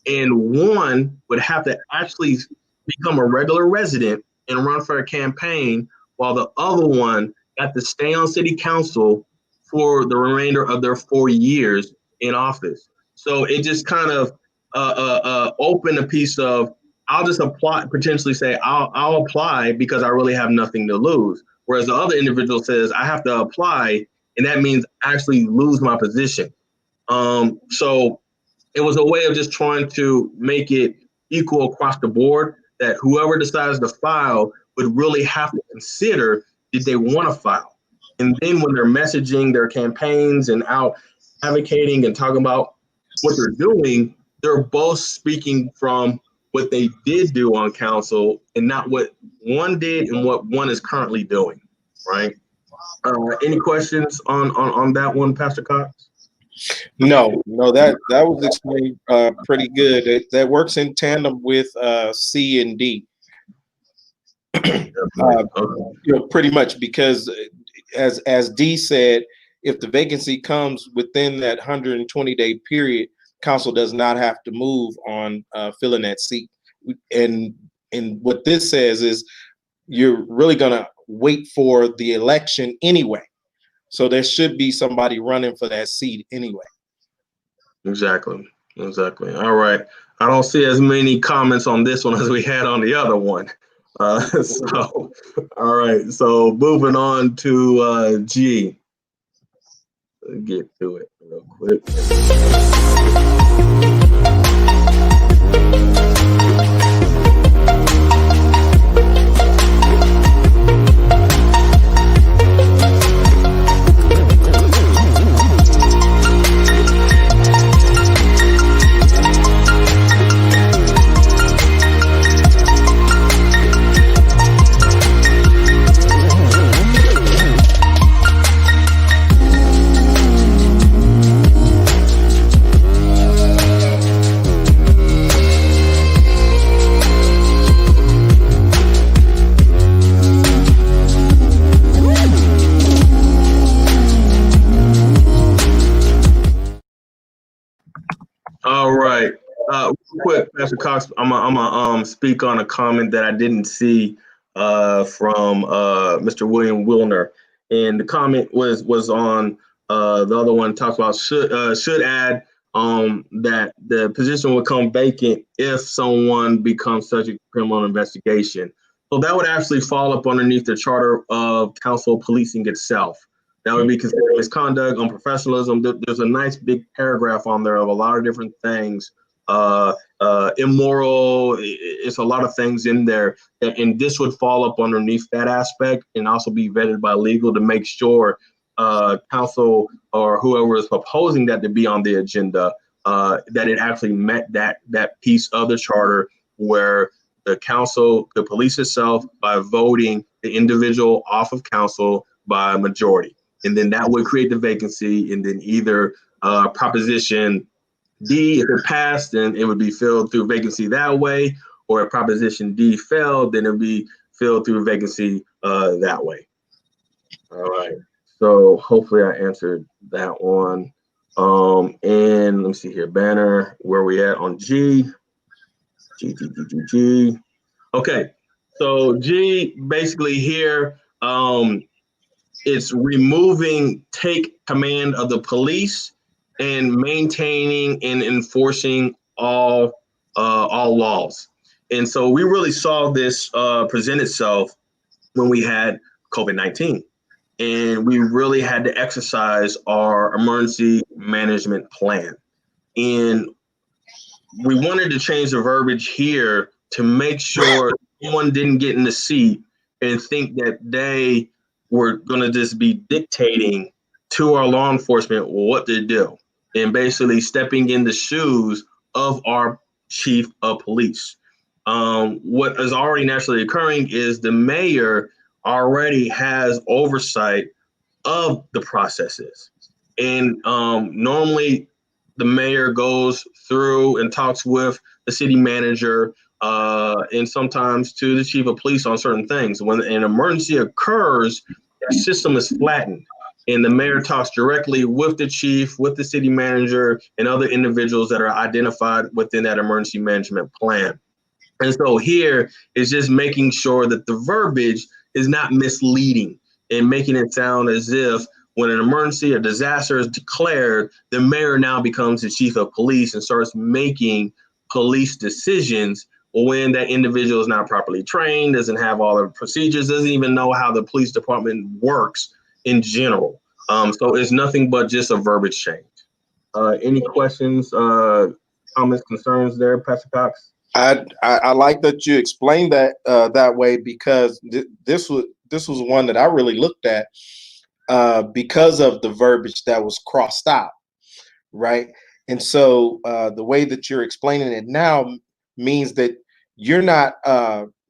and one would have to actually become a regular resident and run for a campaign, while the other one got to stay on city council for the remainder of their 4 years in office. So it just kind of opened a piece of, I'll just apply, potentially say, I'll apply because I really have nothing to lose. Whereas the other individual says, I have to apply, and that means actually lose my position. So it was a way of just trying to make it equal across the board, that whoever decides to file would really have to consider, did they want to file? And then when they're messaging their campaigns and out advocating and talking about what they're doing, they're both speaking from what they did do on council and not what one did and what one is currently doing, right? Any questions on that one, Pastor Cox? No, that was explained pretty good. That works in tandem with C and D. Pretty much, because as D said, if the vacancy comes within that 120-day period, council does not have to move on filling that seat. And And what this says is you're really going to wait for the election anyway. So there should be somebody running for that seat anyway. Exactly. All right. I don't see as many comments on this one as we had on the other one. So, all right. So moving on to G. Let's get to it real quick. All right. Quick, Pastor Cox, I'm gonna speak on a comment that I didn't see from Mr. William Wilner, and the comment was on the other one. Talks about should add that the position would come vacant if someone becomes subject to criminal investigation. So that would actually fall up underneath the charter of council policing itself. That would be considered misconduct, unprofessionalism. There's a nice big paragraph on there of a lot of different things. Immoral. It's a lot of things in there, and this would fall up underneath that aspect, and also be vetted by legal to make sure council or whoever is proposing that to be on the agenda, that it actually met that piece of the charter where the council could police itself by voting the individual off of council by majority. And then that would create the vacancy, and then either Proposition D, if it passed, then it would be filled through vacancy that way, or if Proposition D failed, then it would be filled through vacancy that way. All right. So hopefully I answered that one. And let me see here, Banner, where we at on G? G. Okay. So G, basically here, it's removing take command of the police and maintaining and enforcing all laws. And so we really saw this present itself when we had COVID-19, and we really had to exercise our emergency management plan. And we wanted to change the verbiage here to make sure someone didn't get in the seat and think that they were going to just be dictating to our law enforcement what to do, and basically stepping in the shoes of our chief of police. What is already naturally occurring is the mayor already has oversight of the processes. And normally the mayor goes through and talks with the city manager and sometimes to the chief of police on certain things. When an emergency occurs, the system is flattened, and the mayor talks directly with the chief, with the city manager, and other individuals that are identified within that emergency management plan. And so here is just making sure that the verbiage is not misleading and making it sound as if when an emergency or disaster is declared, the mayor now becomes the chief of police and starts making police decisions when that individual is not properly trained, doesn't have all the procedures, doesn't even know how the police department works in general. So it's nothing but just a verbiage change. Any questions, comments, concerns there, Pastor Cox? I like that you explained that that way, because this was one that I really looked at because of the verbiage that was crossed out, right? And so the way that you're explaining it now means that you're not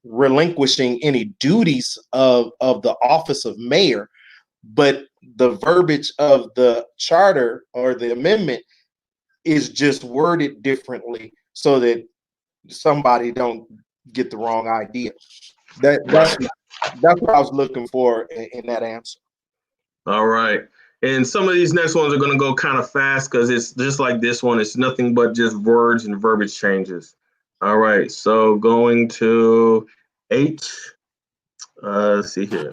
relinquishing any duties of the office of mayor, but the verbiage of the charter or the amendment is just worded differently so that somebody don't get the wrong idea. That's what I was looking for in that answer. All right. And some of these next ones are going to go kind of fast because it's just like this one. It's nothing but just words and verbiage changes. All right, so going to H. Let's see here.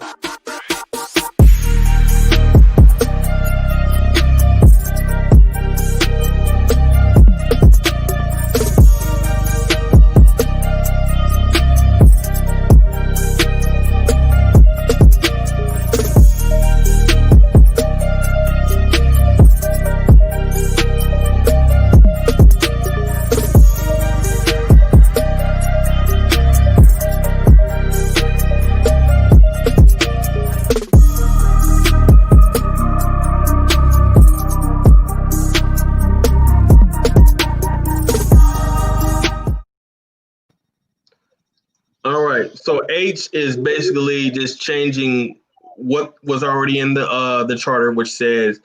All right. So H is basically just changing what was already in the charter, which says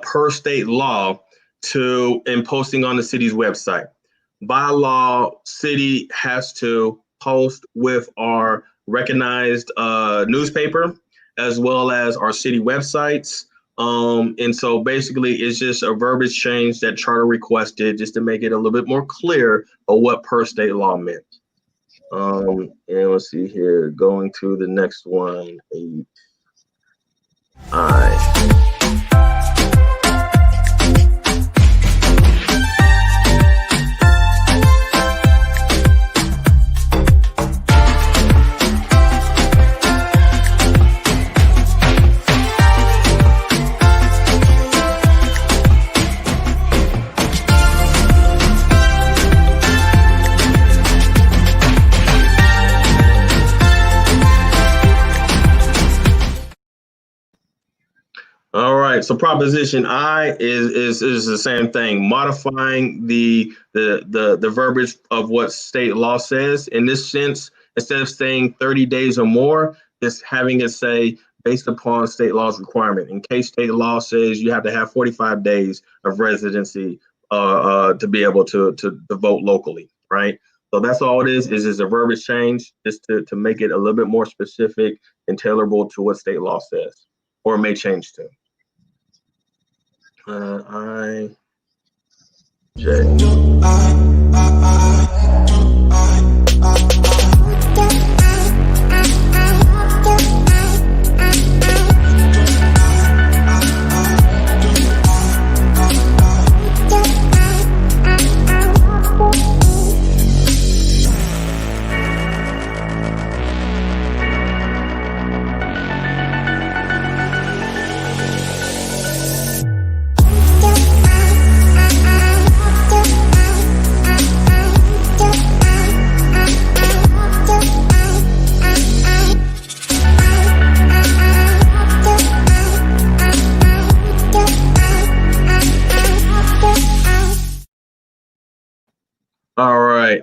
per state law to and posting on the city's website. By law, city has to post with our recognized newspaper as well as our city websites. And so basically, it's just a verbiage change that charter requested just to make it a little bit more clear of what per state law meant. And let's see here, going to the next one, I. All right. So proposition I is the same thing, modifying the verbiage of what state law says. In this sense, instead of saying 30 days or more, just having it say based upon state law's requirement. In case state law says you have to have 45 days of residency to be able to vote locally, right? So that's all it is a verbiage change just to make it a little bit more specific and tailorable to what state law says or may change to. I, J. All right,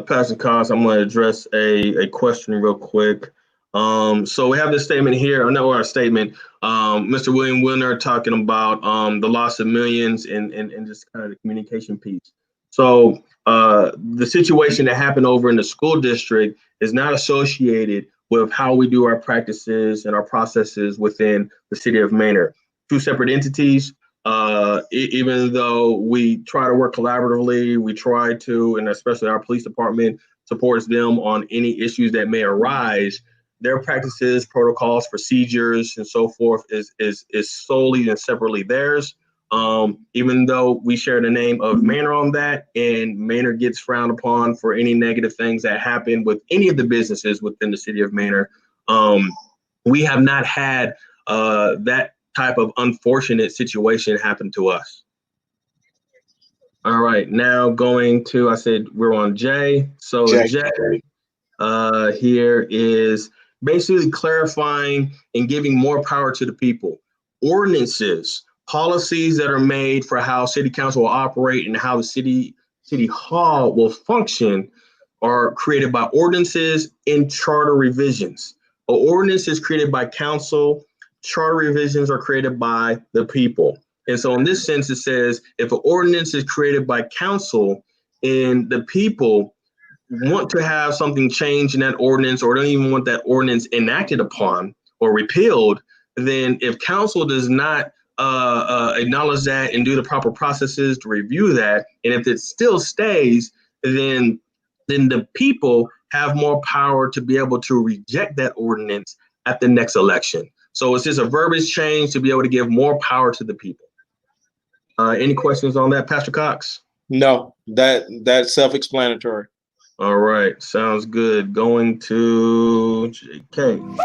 Pastor Collins, I'm going to address a question real quick. So we have this statement here, or no, our statement, Mr. William Wilner talking about the loss of millions and just kind of the communication piece. So the situation that happened over in the school district is not associated with how we do our practices and our processes within the city of Manor. Two separate entities. Even though we try to work collaboratively, we try to, and especially our police department supports them on any issues that may arise. Their practices, protocols, procedures, and so forth is solely and separately theirs. Even though we share the name of Manor on that, and Manor gets frowned upon for any negative things that happen with any of the businesses within the city of Manor, we have not had that type of unfortunate situation happen to us. All right, now going to, I said we're on J. So J here is basically clarifying and giving more power to the people. Ordinances, policies that are made for how city council will operate and how the city hall will function are created by ordinances and charter revisions. An ordinance is created by council. Charter revisions are created by the people. And so in this sense, it says if an ordinance is created by council and the people want to have something changed in that ordinance or don't even want that ordinance enacted upon or repealed, then if council does not acknowledge that and do the proper processes to review that, and if it still stays, then then the people have more power to be able to reject that ordinance at the next election. So it's just a verbiage change to be able to give more power to the people. Any questions on that, Pastor Cox? No, that's self-explanatory. All right, sounds good. Going to JK.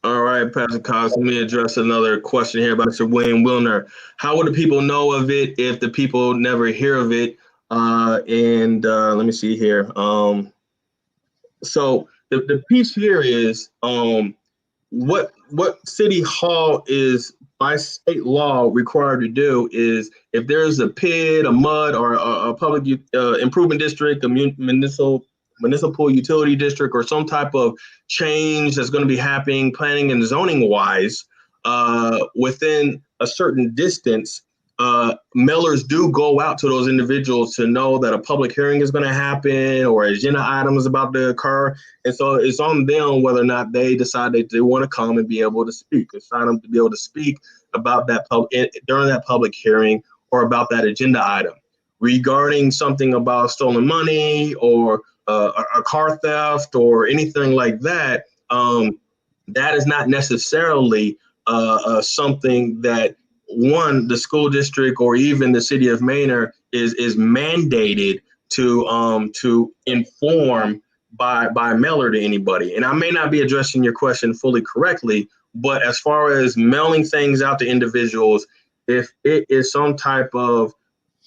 All right, Pastor Cox, let me address another question here about Sir William Wilner. How would the people know of it if the people never hear of it? Let me see here. So the piece here is what City Hall is by state law required to do is if there's a PID, a MUD, or a public improvement district, a municipal utility district, or some type of change that's going to be happening planning and zoning wise within a certain distance, mailers do go out to those individuals to know that a public hearing is going to happen or agenda item is about to occur. And so it's on them whether or not they decide that they want to come and be able to speak. It's on them to be able to speak about that during that public hearing or about that agenda item. Regarding something about stolen money or a car theft or anything like that, that is not necessarily something that the school district or even the city of Manor is mandated to inform by mailer to anybody. And I may not be addressing your question fully correctly, but as far as mailing things out to individuals, if it is some type of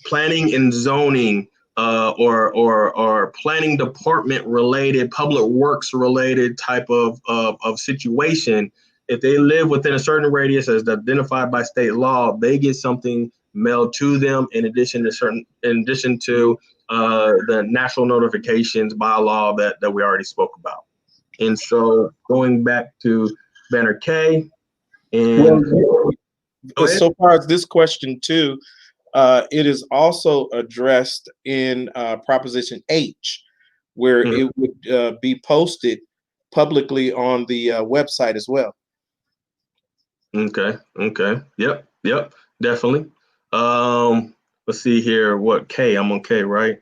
planning and zoning or planning department related, public works related type of situation, if they live within a certain radius as identified by state law, they get something mailed to them in addition to the national notifications by law that we already spoke about. And so going back to Banner K, and so far as this question too, it is also addressed in Proposition H, where it would be posted publicly on the website as well. Okay. Yep, definitely. Let's see here. What K? I'm on K, right?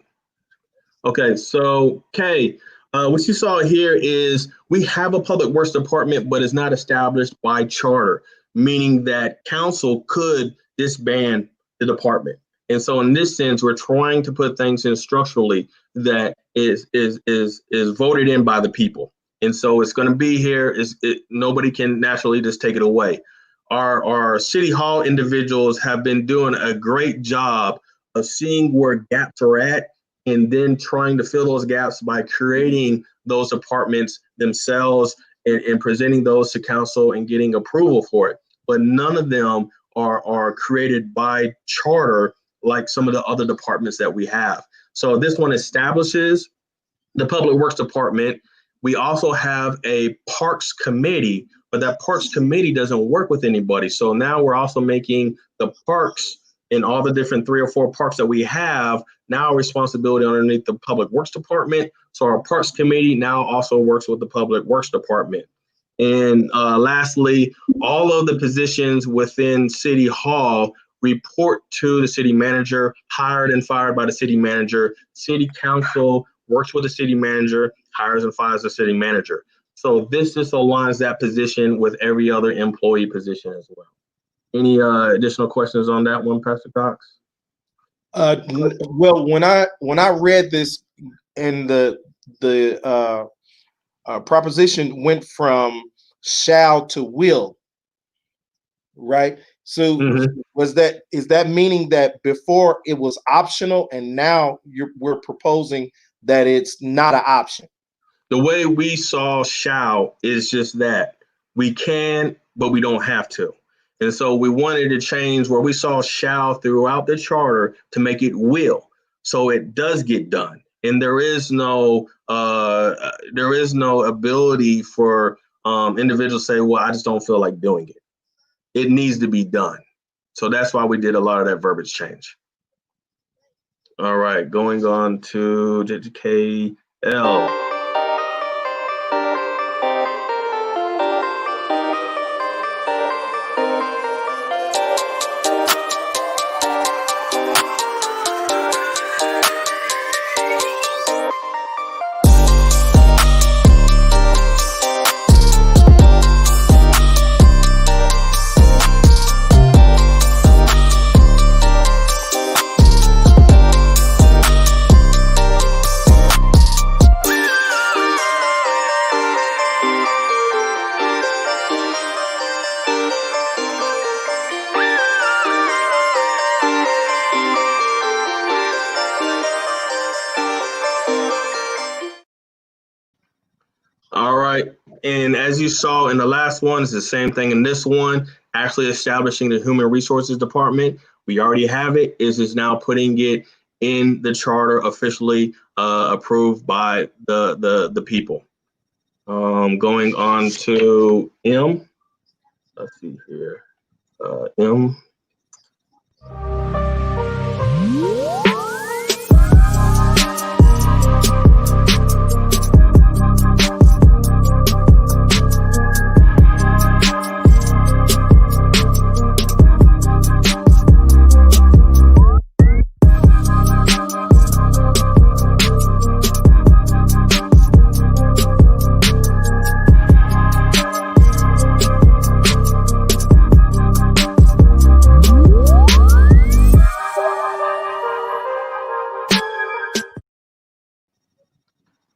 Okay, so K, what you saw here is we have a public works department, but it's not established by charter, meaning that council could disband the department. And so in this sense, we're trying to put things in structurally that is voted in by the people. And so it's going to be here. Nobody can naturally just take it away. Our city hall individuals have been doing a great job of seeing where gaps are at and then trying to fill those gaps by creating those departments themselves and presenting those to council and getting approval for it. But none of them are created by charter like some of the other departments that we have. So this one establishes the Public Works Department. We also have a Parks Committee, but that Parks Committee doesn't work with anybody. So now we're also making the parks in all the different 3 or 4 parks that we have now a responsibility underneath the Public Works Department. So our Parks Committee now also works with the Public Works Department. And lastly, all of the positions within City Hall report to the city manager, hired and fired by the city manager. City Council works with the city manager, hires and fires the city manager. So this just aligns that position with every other employee position as well. Any additional questions on that one, Pastor Cox? Well, when I read this and the proposition went from shall to will, right? So is that meaning that before it was optional and now we're proposing that it's not an option? the way we saw shall is just that we can, but we don't have to. And so we wanted to change where we saw shall throughout the charter to make it will, so it does get done. And there is no ability for individuals to say, well, I just don't feel like doing it. It needs to be done. So that's why we did a lot of that verbiage change. All right, going on to JKL. All right, and as you saw in the last one, it's the same thing in this one, actually establishing the Human Resources Department. We already have it, is just now putting it in the charter officially approved by the people. Going on to M, let's see here, M.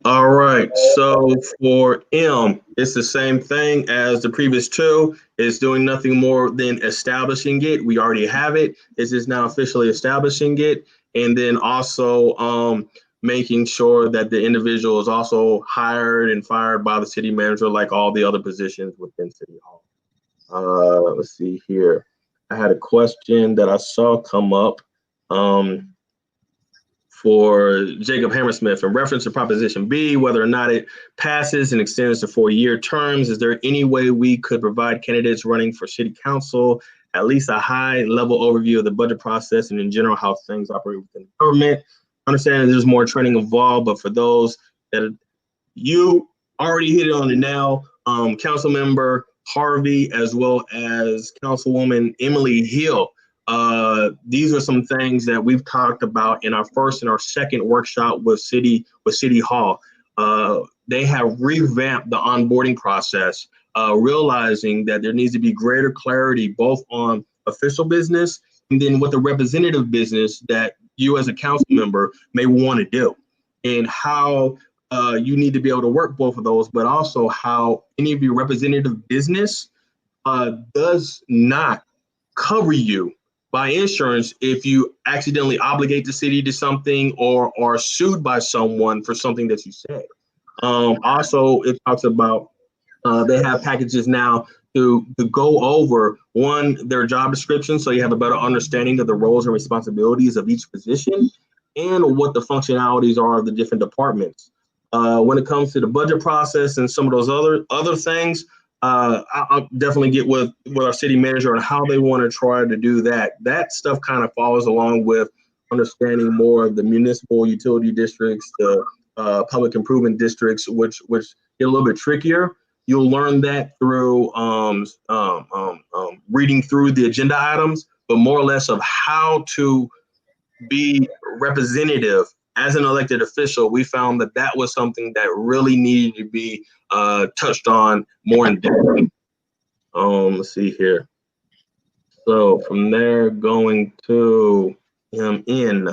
All right, so for M, it's the same thing as the previous two. It's doing nothing more than establishing it. We already have it. It's just now officially establishing it. And then also making sure that the individual is also hired and fired by the city manager, like all the other positions within City Hall. Let's see here. I had a question that I saw come up. For Jacob Hammersmith, in reference to Proposition B, whether or not it passes and extends to 4-year terms, is there any way we could provide candidates running for city council at least a high-level overview of the budget process and in general how things operate within government? I understand there's more training involved, but for those that you already hit it on the nail, Council Member Harvey as well as Councilwoman Emily Hill. These are some things that we've talked about in our first and our second workshop with City Hall. They have revamped the onboarding process, realizing that there needs to be greater clarity both on official business and then what the representative business that you as a council member may want to do, and how you need to be able to work both of those, but also how any of your representative business does not cover you by insurance if you accidentally obligate the city to something or are sued by someone for something that you said. Also, it talks about they have packages now to go over, one, their job description, so you have a better understanding of the roles and responsibilities of each position and what the functionalities are of the different departments. When it comes to the budget process and some of those other things, I'll definitely get with our city manager on how they want to try to do that. That stuff kind of follows along with understanding more of the municipal utility districts, the public improvement districts, which get a little bit trickier. You'll learn that through reading through the agenda items, but more or less of how to be representative as an elected official. We found that was something that really needed to be touched on more in depth. Let's see here. So from there, going to N.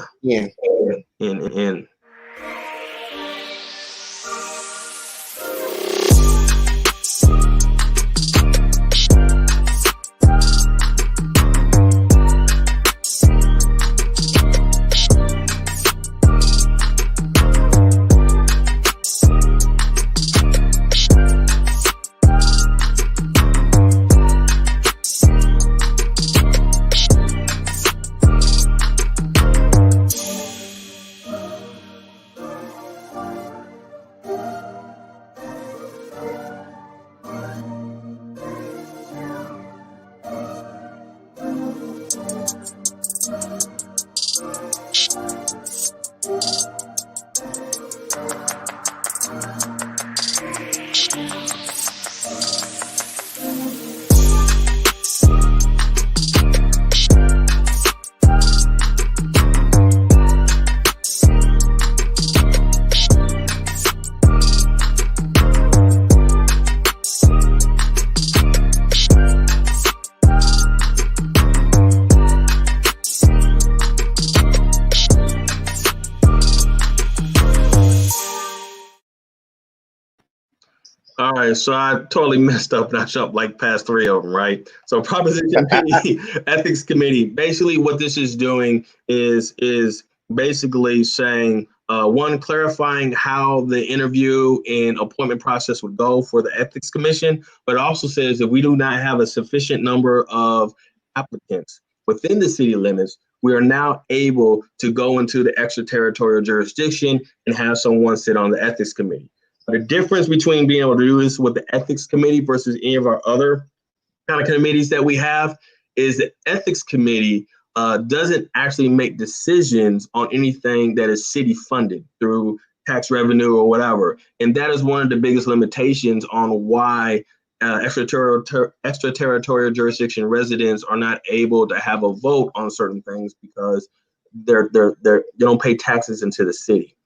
right, so I totally messed up and I jumped like past three of them, right? So Proposition P, Ethics Committee. Basically, what this is doing is basically saying, one, clarifying how the interview and appointment process would go for the Ethics Commission, but it also says if we do not have a sufficient number of applicants within the city limits, we are now able to go into the extraterritorial jurisdiction and have someone sit on the Ethics Committee. The difference between being able to do this with the Ethics Committee versus any of our other kind of committees that we have is the Ethics Committee doesn't actually make decisions on anything that is city funded through tax revenue or whatever. And that is one of the biggest limitations on why extraterritorial jurisdiction residents are not able to have a vote on certain things because they don't pay taxes into the city.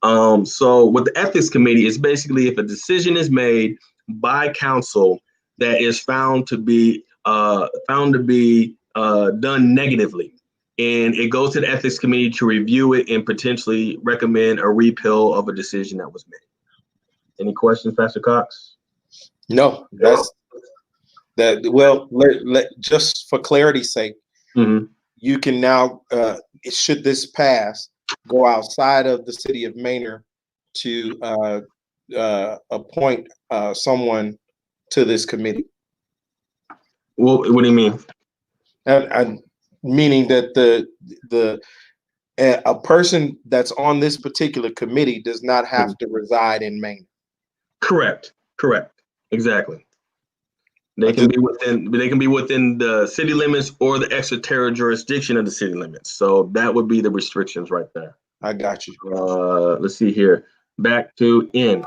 So with the Ethics Committee, it's basically if a decision is made by council that is found to be done negatively, and it goes to the Ethics Committee to review it and potentially recommend a repeal of a decision that was made. Any questions, Pastor Cox? No, that's that. Well, let just for clarity's sake, you can now, should this pass, go outside of the city of Manor to appoint someone to this committee. What do you mean? Meaning that a person that's on this particular committee does not have to reside in Maine. Correct. Exactly. They can be within the city limits or the extraterritorial jurisdiction of the city limits. So that would be the restrictions right there. I got you. Let's see here. Back to N.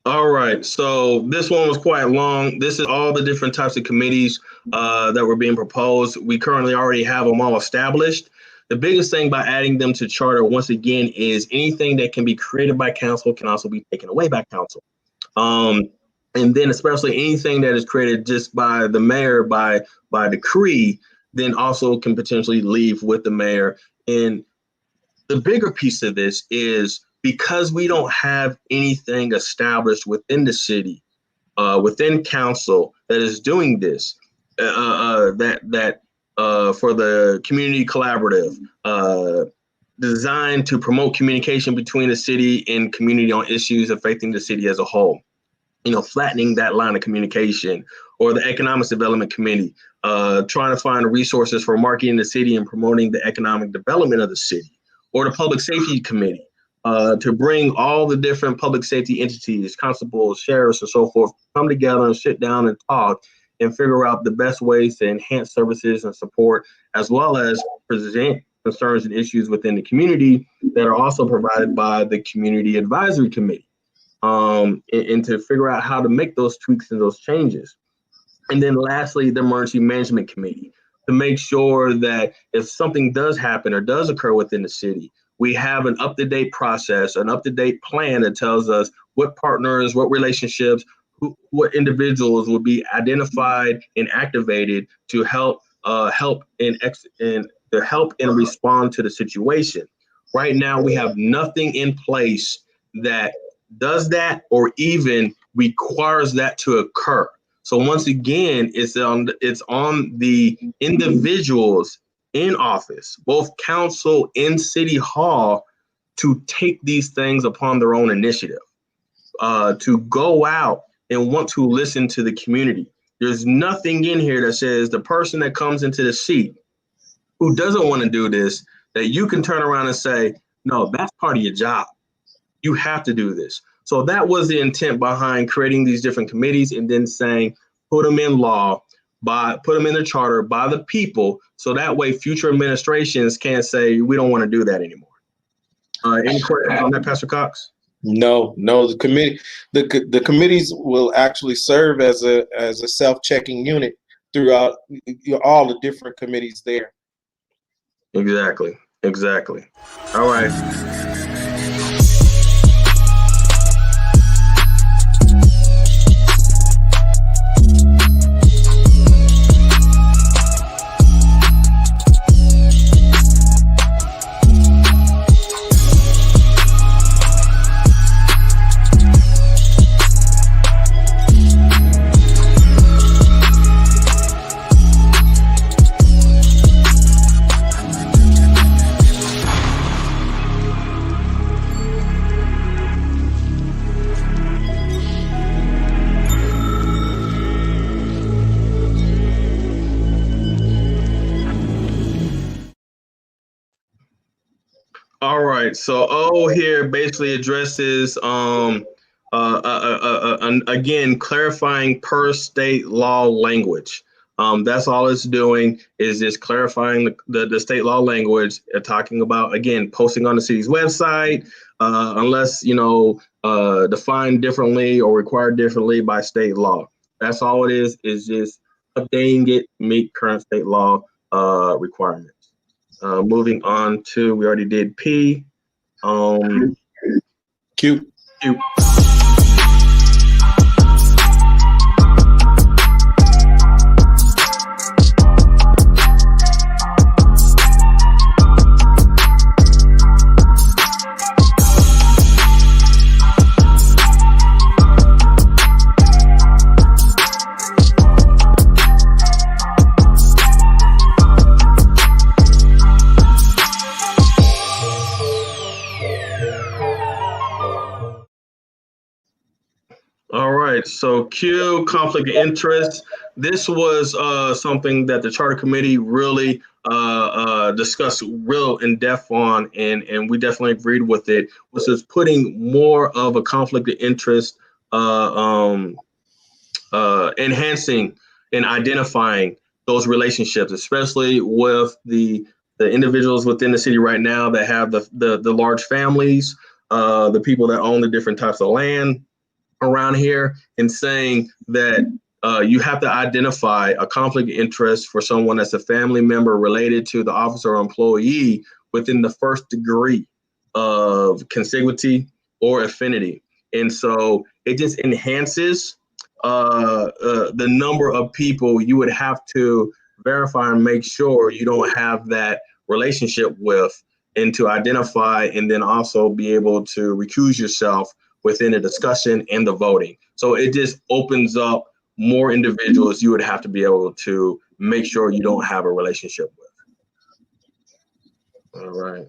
All right, so this one was quite long. This is all the different types of committees that were being proposed. We currently already have them all established. The biggest thing by adding them to charter, once again, is anything that can be created by council can also be taken away by council. And then especially anything that is created just by the mayor by decree, then also can potentially leave with the mayor. And the bigger piece of this is because we don't have anything established within the city, within council that is doing this, for the community collaborative, designed to promote communication between the city and community on issues affecting the city as a whole. Flattening that line of communication, or the Economic Development Committee, trying to find resources for marketing the city and promoting the economic development of the city, or the Public Safety Committee, to bring all the different public safety entities, constables, sheriffs, and so forth, come together and sit down and talk and figure out the best ways to enhance services and support, as well as present concerns and issues within the community that are also provided by the Community Advisory Committee, and to figure out how to make those tweaks and those changes. And then lastly, the Emergency Management Committee, to make sure that if something does happen or does occur within the city, we have an up-to-date process, an up-to-date plan that tells us what partners, what relationships, what individuals will be identified and activated to help and respond to the situation. Right now, we have nothing in place that does that or even requires that to occur. So once again, it's on the individuals in office, both council and city hall, to take these things upon their own initiative, to go out and want to listen to the community. There's nothing in here that says the person that comes into the seat who doesn't want to do this, that you can turn around and say, no, that's part of your job. You have to do this. So that was the intent behind creating these different committees and then saying, put them in law, put them in the charter by the people. So that way future administrations can't say, we don't want to do that anymore. Any questions on that, Pastor Cox? No. The committees will actually serve as a self-checking unit throughout all the different committees there. Exactly. All right. All right, so O here basically addresses again, clarifying per state law language. That's all it's doing, is just clarifying the state law language, talking about, again, posting on the city's website, unless, defined differently or required differently by state law. That's all it is just updating it, meet current state law requirements. Moving on to, we already did P. Q. All right, so Q, conflict of interest. This was something that the Charter Committee really discussed real in depth on, and we definitely agreed with it, was just putting more of a conflict of interest, enhancing and identifying those relationships, especially with the individuals within the city right now that have the large families, the people that own the different types of land around here, and saying that you have to identify a conflict of interest for someone that's a family member related to the officer or employee within the first degree of contiguity or affinity. And so it just enhances the number of people you would have to verify and make sure you don't have that relationship with, and to identify and then also be able to recuse yourself within the discussion and the voting. So it just opens up more individuals you would have to be able to make sure you don't have a relationship with. All right.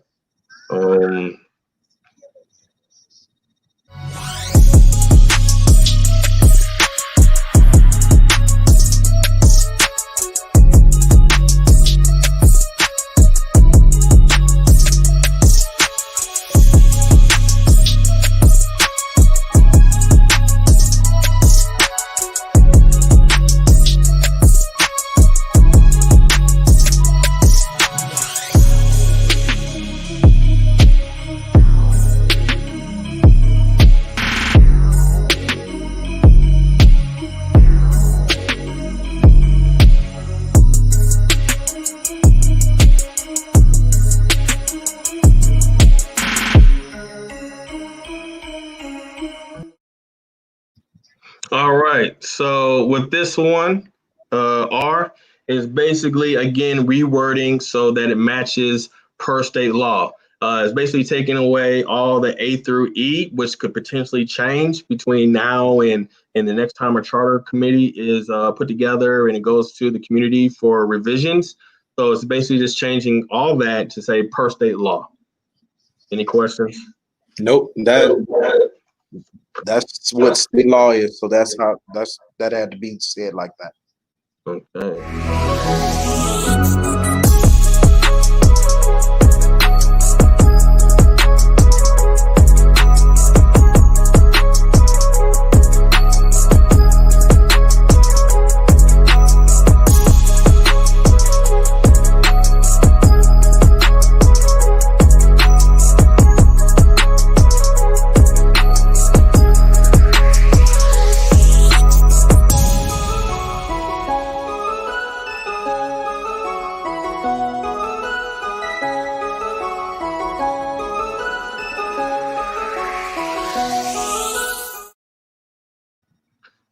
All right. So with this one, R is basically again rewording so that it matches per state law. It's basically taking away all the A through E, which could potentially change between now and the next time a charter committee is put together and it goes to the community for revisions. So it's basically just changing all that to say per state law. Any questions? Nope. That's what state law is. So that had to be said like that. Okay.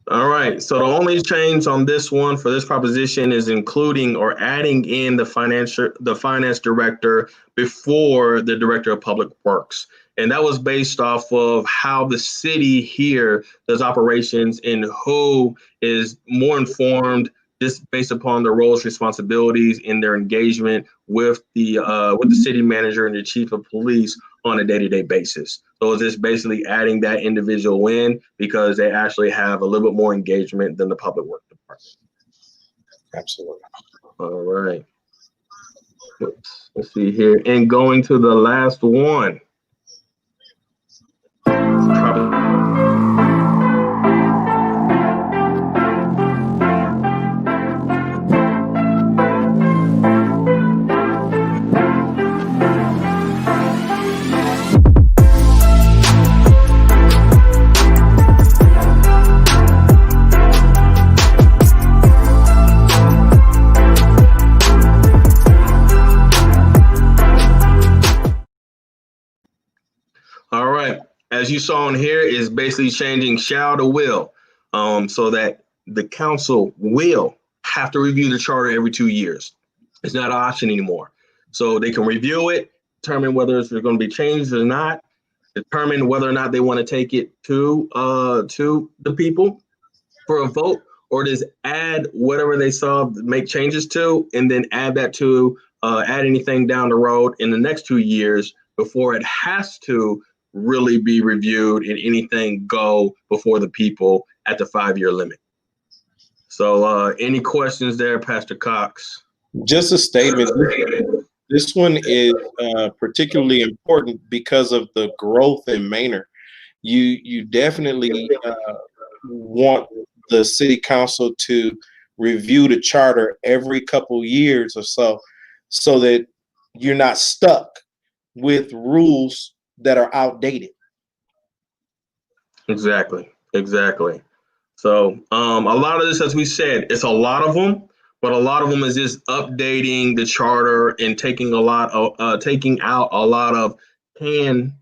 All right. So the only change on this one for this proposition is including or adding in the finance director before the director of public works. And that was based off of how the city here does operations and who is more informed just based upon their roles, responsibilities, and their engagement with the city manager and the chief of police on a day-to-day basis. So it's just basically adding that individual in because they actually have a little bit more engagement than the public works department. Absolutely. All right. Let's see here. And going to the last one. All right. As you saw in here, is basically changing shall to will, so that the council will have to review the charter every 2 years. It's not an option anymore. So they can review it, determine whether it's going to be changed or not, determine whether or not they want to take it to the people for a vote, or just add whatever they saw, make changes to, and then add that to add anything down the road in the next 2 years before it has to really be reviewed and anything go before the people at the 5-year limit. So any questions there, Pastor Cox? Just a statement. This one is particularly important because of the growth in Manor. You definitely want the city council to review the charter every couple years or so that you're not stuck with rules that are outdated. Exactly. So a lot of this, as we said, it's a lot of them, but a lot of them is just updating the charter and taking out a lot of can,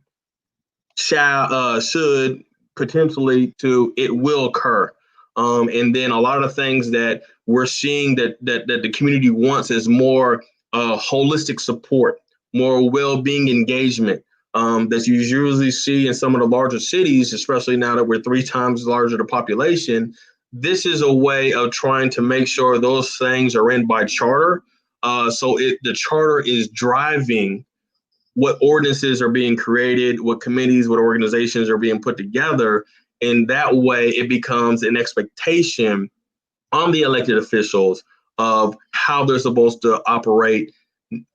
shall, should, potentially to it will occur. And then a lot of things that we're seeing that the community wants is more holistic support, more well-being engagement. That you usually see in some of the larger cities, especially now that we're 3 times larger the population. This is a way of trying to make sure those things are in by charter. So the charter is driving what ordinances are being created, what committees, what organizations are being put together. And that way it becomes an expectation on the elected officials of how they're supposed to operate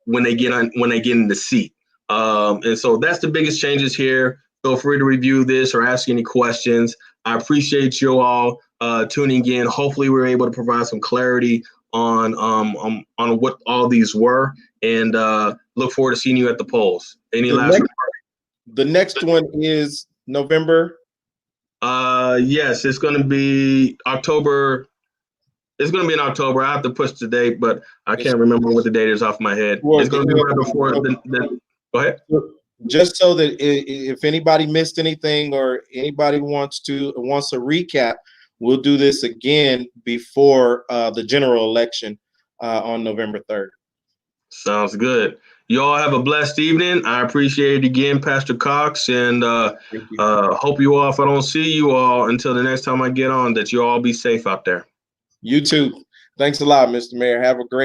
when they get in the seat. And so that's the biggest changes here. Feel free to review this or ask any questions. I appreciate you all tuning in. Hopefully we were able to provide some clarity on what all these were, and look forward to seeing you at the polls. Any last? The next one is November. Yes, it's going to be October. It's going to be in October. I have to push the date, but I can't remember what the date is off my head. It's going to be right before the go ahead. just so that if anybody missed anything or anybody wants a recap, we'll do this again before the general election on November 3rd. Sounds good. You all have a blessed evening. I appreciate it again, Pastor Cox, and Thank you. hope you all, if I don't see you all until the next time I get on, that you all be safe out there. You too. Thanks a lot, Mr. Mayor. Have a great